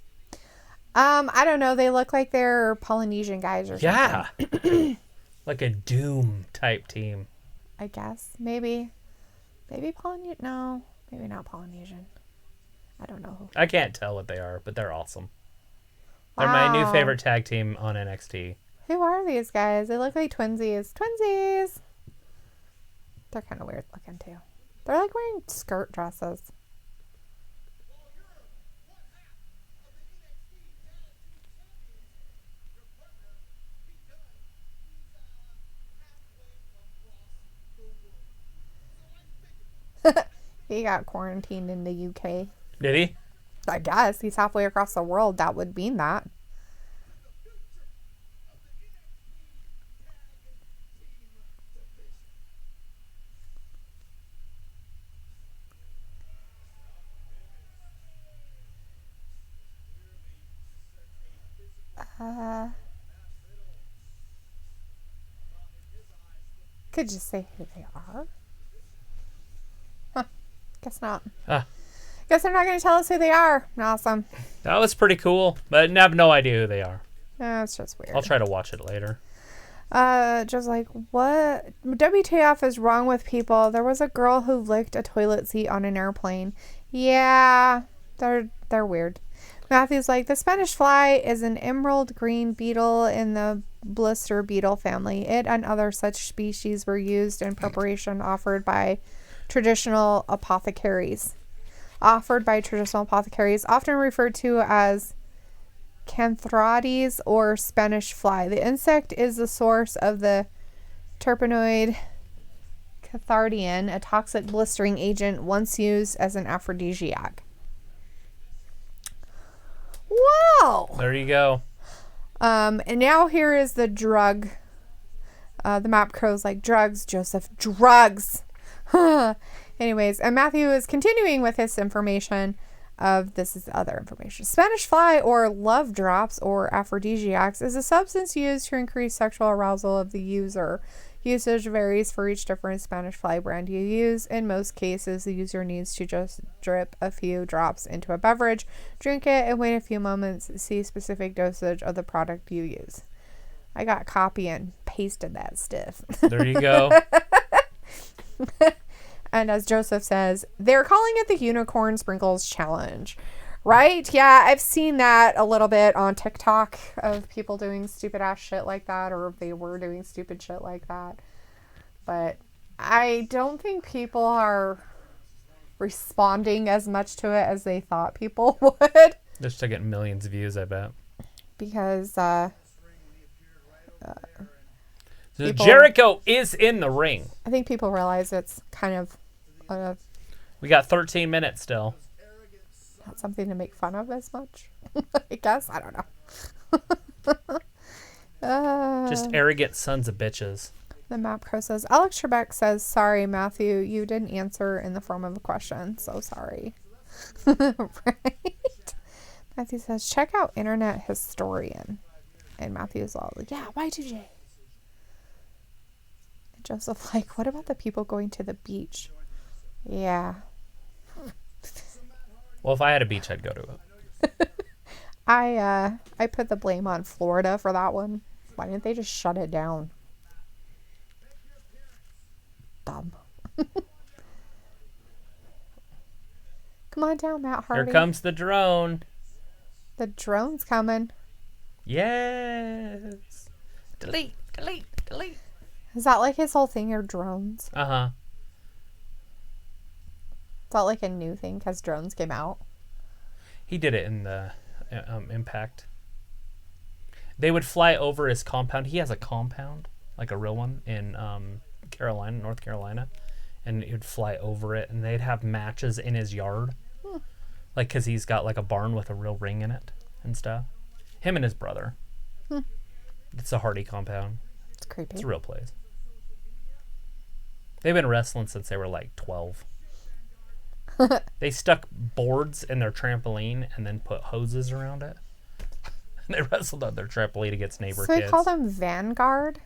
I don't know. They look like they're Polynesian guys or something. Yeah. Like a Doom type team. I guess. Maybe Polynesian. No, maybe not Polynesian. I don't know. I can't tell what they are, but they're awesome. They're my new favorite tag team on NXT. Who are these guys? They look like twinsies. Twinsies! They're kind of weird looking, too. They're like wearing skirt dresses. He got quarantined in the UK. Did he? I guess. He's halfway across the world. That would mean that. Could just say who they are. Huh. Guess not. Guess they're not going to tell us who they are. Awesome. That was pretty cool, but I have no idea who they are. It's just weird. I'll try to watch it later. Just like, what? WTF is wrong with people? There was a girl who licked a toilet seat on an airplane. Yeah, they're weird. Matthew's like, the Spanish fly is an emerald green beetle in the blister beetle family. It and other such species were used in preparation offered by traditional apothecaries, often referred to as Canthrades or Spanish fly. The insect is the source of the terpenoid cathardian, a toxic blistering agent once used as an aphrodisiac. Wow. There you go. And now here is the drug. The map crow's like, drugs, Joseph, drugs. Anyways, and Matthew is continuing with his information of, this is the other information. Spanish fly or love drops or aphrodisiacs is a substance used to increase sexual arousal of the user. Usage varies for each different Spanish fly brand you use. In most cases, the user needs to just drip a few drops into a beverage, drink it, and wait a few moments to see specific dosage of the product you use. I got copy and pasted that stuff. There you go. And as Joseph says, they're calling it the Unicorn Sprinkles Challenge. Right? Yeah, I've seen that a little bit on TikTok of people doing stupid ass shit like that, or if they were doing stupid shit like that. But I don't think people are responding as much to it as they thought people would. They're still getting millions of views, I bet. Because Jericho is in the ring. I think people realize it's kind of we got 13 minutes still. Not something to make fun of as much. I guess. I don't know. Just arrogant sons of bitches. The map pro says, Alex Trebek says, sorry, Matthew, you didn't answer in the form of a question. So sorry. Right? Matthew says, check out Internet Historian. And Matthew's all like, yeah, Y2J. And Joseph like, what about the people going to the beach? Yeah. Well, if I had a beach, I'd go to it. I put the blame on Florida for that one. Why didn't they just shut it down? Dumb. Come on down, Matt Hardy. Here comes the drone. The drone's coming. Yes. Delete. Is that like his whole thing, or drones? Uh-huh. Is that like a new thing because drones came out? He did it in the Impact. They would fly over his compound. He has a compound, like a real one, in North Carolina. And he would fly over it, and they'd have matches in his yard. Like, because he's got like a barn with a real ring in it and stuff. Him and his brother. It's a Hardy compound. It's creepy. It's a real place. They've been wrestling since they were like 12. They stuck boards in their trampoline and then put hoses around it. And they wrestled on their trampoline against neighbor kids. So they call them Vanguard?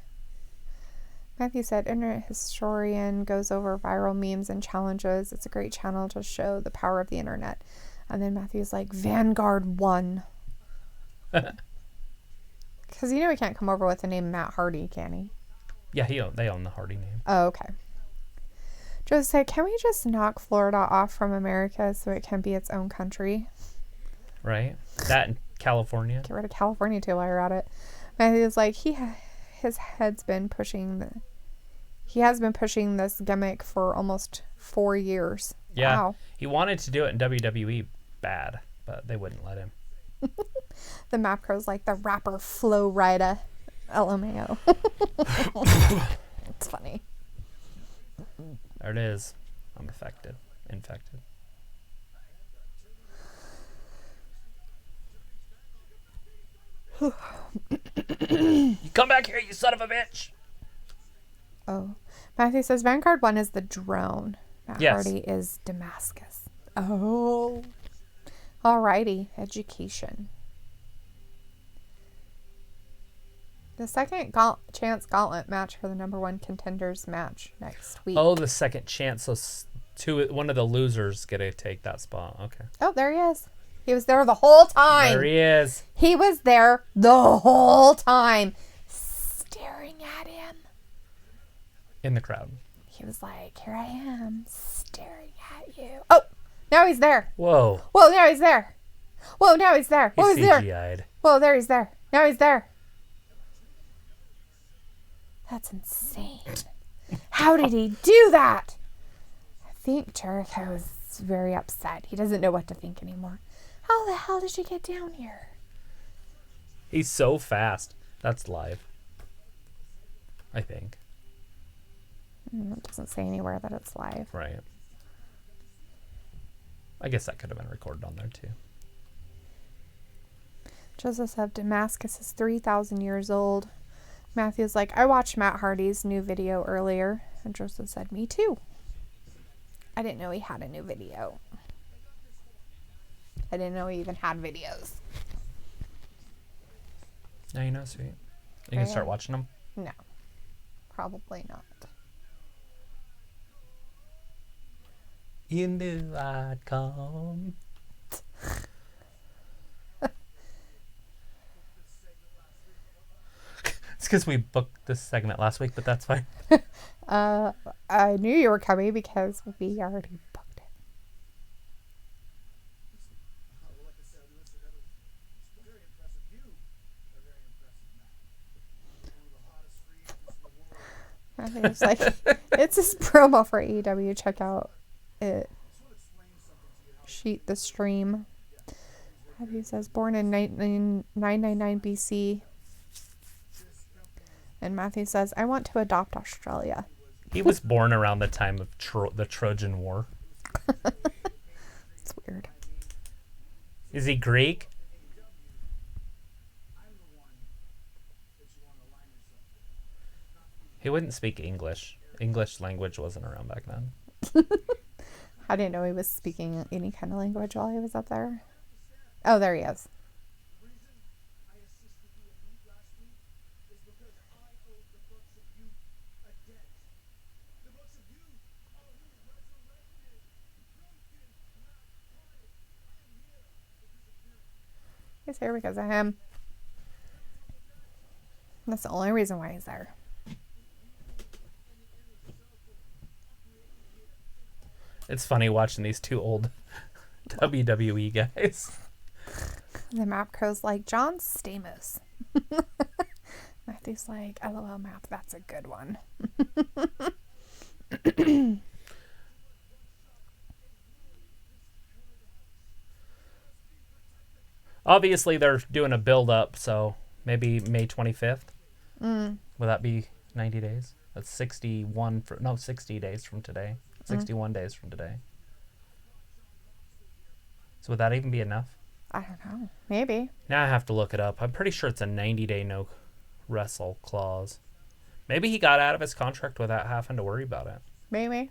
Matthew said, Internet Historian goes over viral memes and challenges. It's a great channel to show the power of the internet. And then Matthew's like, Vanguard 1. Because he can't come over with the name Matt Hardy, can he? Yeah, they own the Hardy name. Oh, okay. Joe said, can we just knock Florida off from America so it can be its own country? Right. That and California. Get rid of California too while you're at it. Matthew's like, he has been pushing this gimmick for almost 4 years. Yeah. Wow. He wanted to do it in WWE bad, but they wouldn't let him. The map crow's like the rapper Flo Rida. LMAO. It's funny. There it is. I'm infected. You come back here, you son of a bitch. Oh. Matthew says Vanguard 1 is the drone. Matt Hardy is Damascus. Oh. Alrighty. Education. The second chance gauntlet match for the #1 contenders match next week. Oh, the second chance. So One of the losers get to take that spot. Okay. Oh, there he is. He was there the whole time. There he is. He was there the whole time, staring at him. In the crowd. He was like, here I am, staring at you. Oh, now he's there. Whoa. Whoa, now he's there. Whoa, now he's there. Whoa, he's there. CGI'd. Whoa, there he's there. Now he's there. That's insane. How did he do that? I think Jericho is very upset. He doesn't know what to think anymore. How the hell did you get down here? He's so fast. That's live. I think. It doesn't say anywhere that it's live. Right. I guess that could have been recorded on there too. Joseph said Damascus is 3,000 years old. Matthew's like, I watched Matt Hardy's new video earlier. And Joseph said, me too. I didn't know he had a new video. I didn't know he even had videos. Now you know, sweet. You can start watching them? No. Probably not. You knew I'd come. It's because we booked this segment last week, but that's fine. I knew you were coming because we already booked it. I think it's like, it's this promo for AEW. Check out it. Sheet the stream. He says, born in 999 BC. And Matthew says, I want to adopt Australia. He was born around the time of the Trojan War. It's weird. Is he Greek? He wouldn't speak English. English language wasn't around back then. I didn't know he was speaking any kind of language while he was up there. Oh, there he is. He's here because of him. That's the only reason why he's there. It's funny watching these two old WWE guys. The map crow's like, John Stamos. Matthew's like, LOL map, that's a good one. Obviously, they're doing a build-up, so maybe May 25th. Will that be 90 days? That's 60 days from today. 61 days from today. So would that even be enough? I don't know. Maybe. Now I have to look it up. I'm pretty sure it's a 90-day no wrestle clause. Maybe he got out of his contract without having to worry about it. Maybe.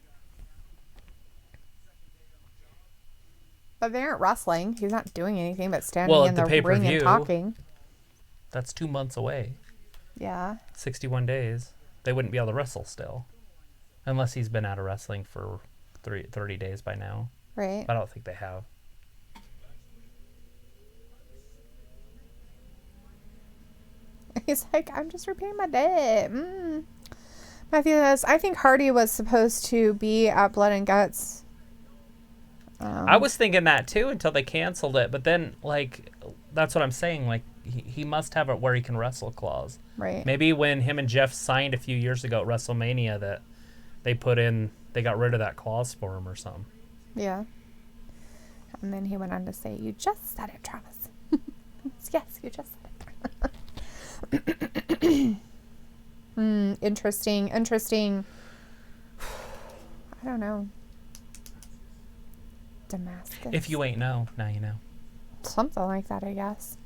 But they aren't wrestling. He's not doing anything but standing in the ring and talking. That's 2 months away. Yeah. 61 days. They wouldn't be able to wrestle still. Unless he's been out of wrestling for 30 days by now. Right. I don't think they have. He's like, I'm just repaying my debt. Matthew says, I think Hardy was supposed to be at Blood and Guts. I was thinking that too until they canceled it. But then, like, that's what I'm saying. Like, he must have it where he can wrestle clause. Right. Maybe when him and Jeff signed a few years ago at WrestleMania that they got rid of that clause for him or something. Yeah. And then he went on to say, you just said it, Travis. Yes, you just said it. Interesting. I don't know. Damascus. If you ain't know, now you know. Something like that, I guess.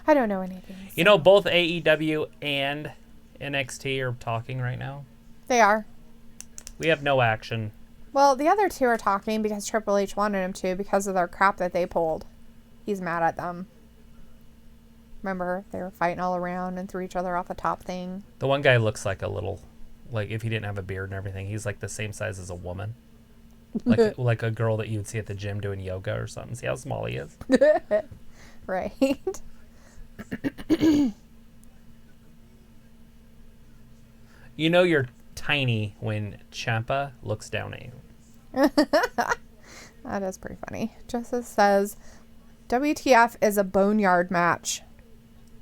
I don't know anything. So. You know, both AEW and NXT are talking right now. They are. We have no action. Well, the other two are talking because Triple H wanted him to because of their crap that they pulled. He's mad at them. Remember, they were fighting all around and threw each other off the top thing. The one guy looks like a little, like if he didn't have a beard and everything, he's like the same size as a woman. like a girl that you would see at the gym doing yoga or something. See how small he is? Right. You know you're tiny when Ciampa looks down at you. That is pretty funny. Justice says, WTF is a boneyard match.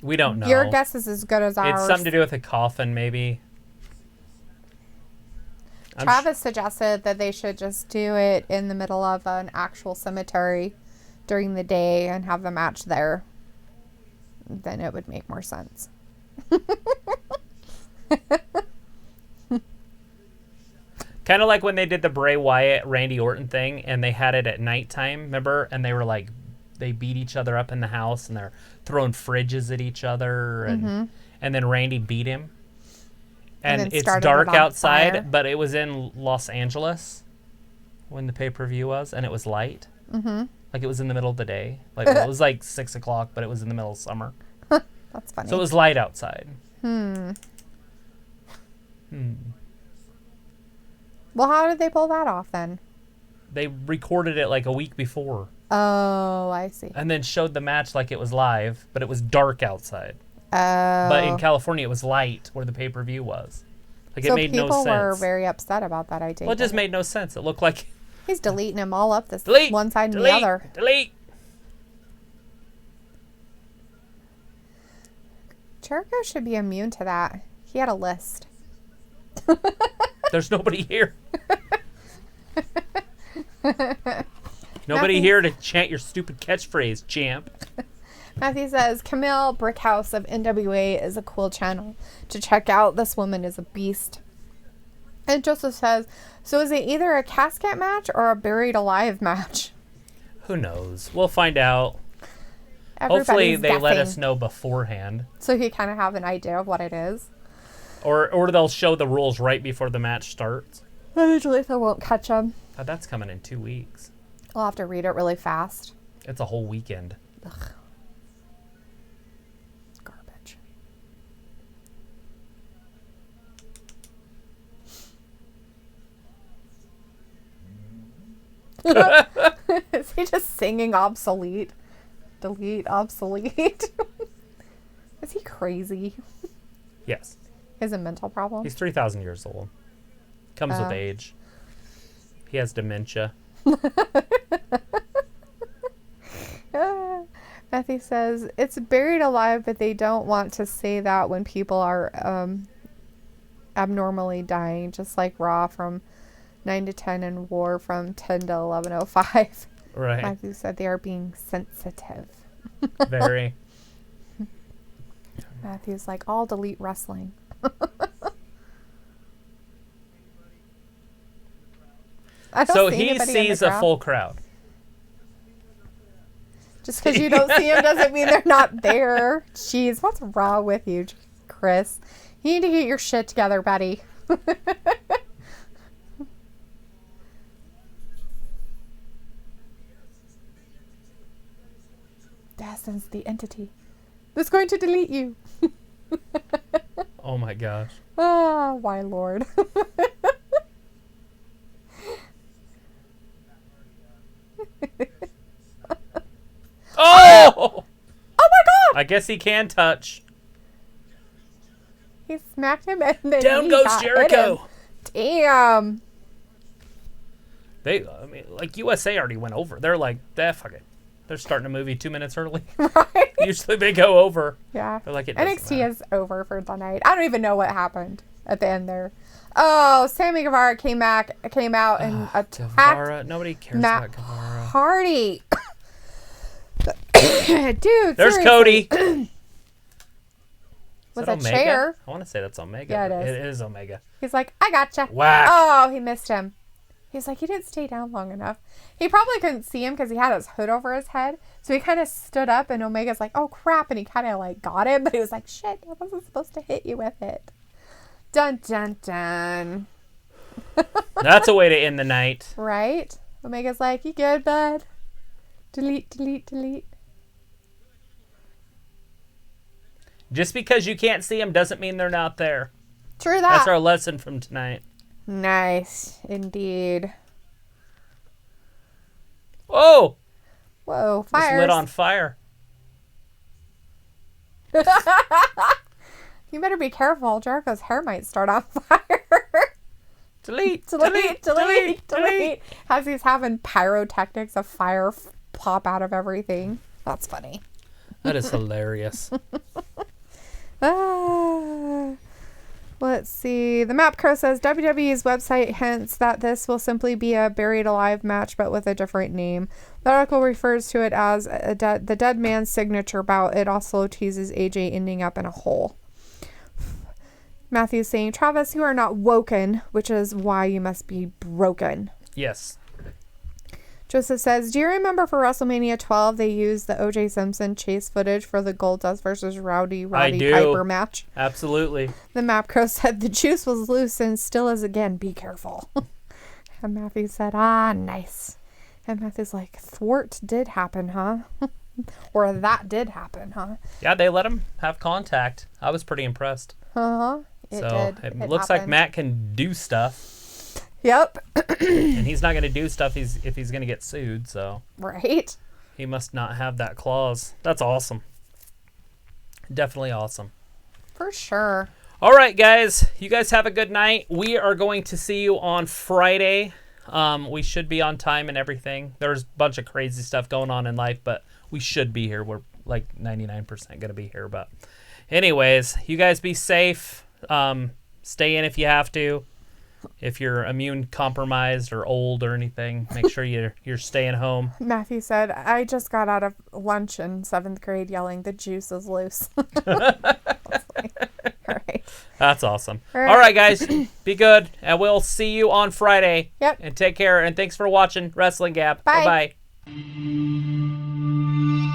We don't know. Your guess is as good as ours. It's something to do with a coffin, maybe. Travis suggested that they should just do it in the middle of an actual cemetery during the day and have the match there. Then it would make more sense. Kind of like when they did the Bray Wyatt Randy Orton thing and they had it at nighttime, remember? And they were like, they beat each other up in the house and they're throwing fridges at each other. And then Randy beat him. And it's dark outside, fire. But it was in Los Angeles when the pay-per-view was, and it was light. Mm-hmm. Like it was in the middle of the day. Like it was like 6 o'clock, but it was in the middle of summer. That's funny. So it was light outside. Well, how did they pull that off then? They recorded it like a week before. Oh, I see. And then showed the match like it was live, but it was dark outside. Oh. But in California, it was light where the pay-per-view was. Like it made no sense. So people were very upset about that idea. Well, it just made no sense. It looked like... He's deleting them all up this one side and the other. Delete! Jericho should be immune to that. He had a list. There's nobody here. Nobody here to chant your stupid catchphrase, champ. Matthew says, Camille Brickhouse of NWA is a cool channel to check out. This woman is a beast. And Joseph says, so is it either a casket match or a buried alive match? Who knows? We'll find out. Everybody's Hopefully they guessing. let us know beforehand. So you kind of have an idea of what it is. Or they'll show the rules right before the match starts. Usually they won't catch them. Oh, that's coming in 2 weeks. I'll have to read it really fast. It's a whole weekend. Ugh. Garbage. Is he just singing obsolete? Delete obsolete. Is he crazy? Yes. Is a mental problem? He's 3,000 years old. Comes with age. He has dementia. Matthew says, it's buried alive, but they don't want to say that when people are abnormally dying, just like Raw from 9 to 10 and War from 10 to 11:05. Right. Matthew said they are being sensitive. Very. Matthew's like, I'll delete wrestling. So he sees a full crowd. Just because you don't see them doesn't mean they're not there. Jeez, what's wrong with you, Chris? You need to get your shit together, buddy. Dastin's the entity that's going to delete you. Oh my gosh. Ah, why, Lord. Oh! Oh my God! I guess he can touch. He smacked him and then down he goes got Jericho. Damn. I mean, like USA already went over. They're like, fuck it. They're starting a movie 2 minutes early. Right? Usually they go over. Yeah. They're like, NXT is over for the night. I don't even know what happened at the end there. Oh, Sammy Guevara came out and attacked Guevara. Nobody cares about Guevara. Hardy. Dude, there's seriously. Cody. With a Omega? chair. I want to say that's Omega. Yeah, it is. It is Omega. He's like, I gotcha. Whack. Oh, he missed him. He's like, he didn't stay down long enough. He probably couldn't see him because he had his hood over his head. So he kind of stood up and Omega's like, oh crap. And he kind of like got him. But he was like, shit, I wasn't supposed to hit you with it. Dun, dun, dun. That's a way to end the night. Right? Omega's like, you good, bud? Delete, delete, delete. Just because you can't see them doesn't mean they're not there. True that. That's our lesson from tonight. Nice, indeed. Whoa, fire. Just lit on fire. You better be careful. Jericho's hair might start on fire. Delete. As he's having pyrotechnics of fire pop out of everything. That's funny. That is hilarious. Let's see. The Map Crow says WWE's website hints that this will simply be a Buried Alive match, but with a different name. The article refers to it as the Dead Man's signature bout. It also teases AJ ending up in a hole. Matthew's saying, Travis, you are not woken, which is why you must be broken. Yes. Joseph says, do you remember for WrestleMania 12 they used the O.J. Simpson chase footage for the Goldust versus Rowdy Piper match? Absolutely. The Map Crow said the juice was loose and still is again. Be careful. And Matthew said, nice. And Matthew's like, thwart did happen, huh? Or that did happen, huh? Yeah, they let him have contact. I was pretty impressed. Uh-huh. It looks like Matt can do stuff. Yep. And he's not going to do stuff if he's going to get sued, so. Right. He must not have that clause. That's awesome. Definitely awesome. For sure. All right, guys. You guys have a good night. We are going to see you on Friday. We should be on time and everything. There's a bunch of crazy stuff going on in life, but we should be here. We're like 99% going to be here. But anyways, you guys be safe. Stay in if you have to. If you're immune compromised or old or anything, make sure you're staying home. Matthew said, I just got out of lunch in 7th grade yelling, the juice is loose. All right. That's awesome. All right, guys. Be good. And we'll see you on Friday. Yep. And take care. And thanks for watching Wrestling Gap. Bye. Bye-bye.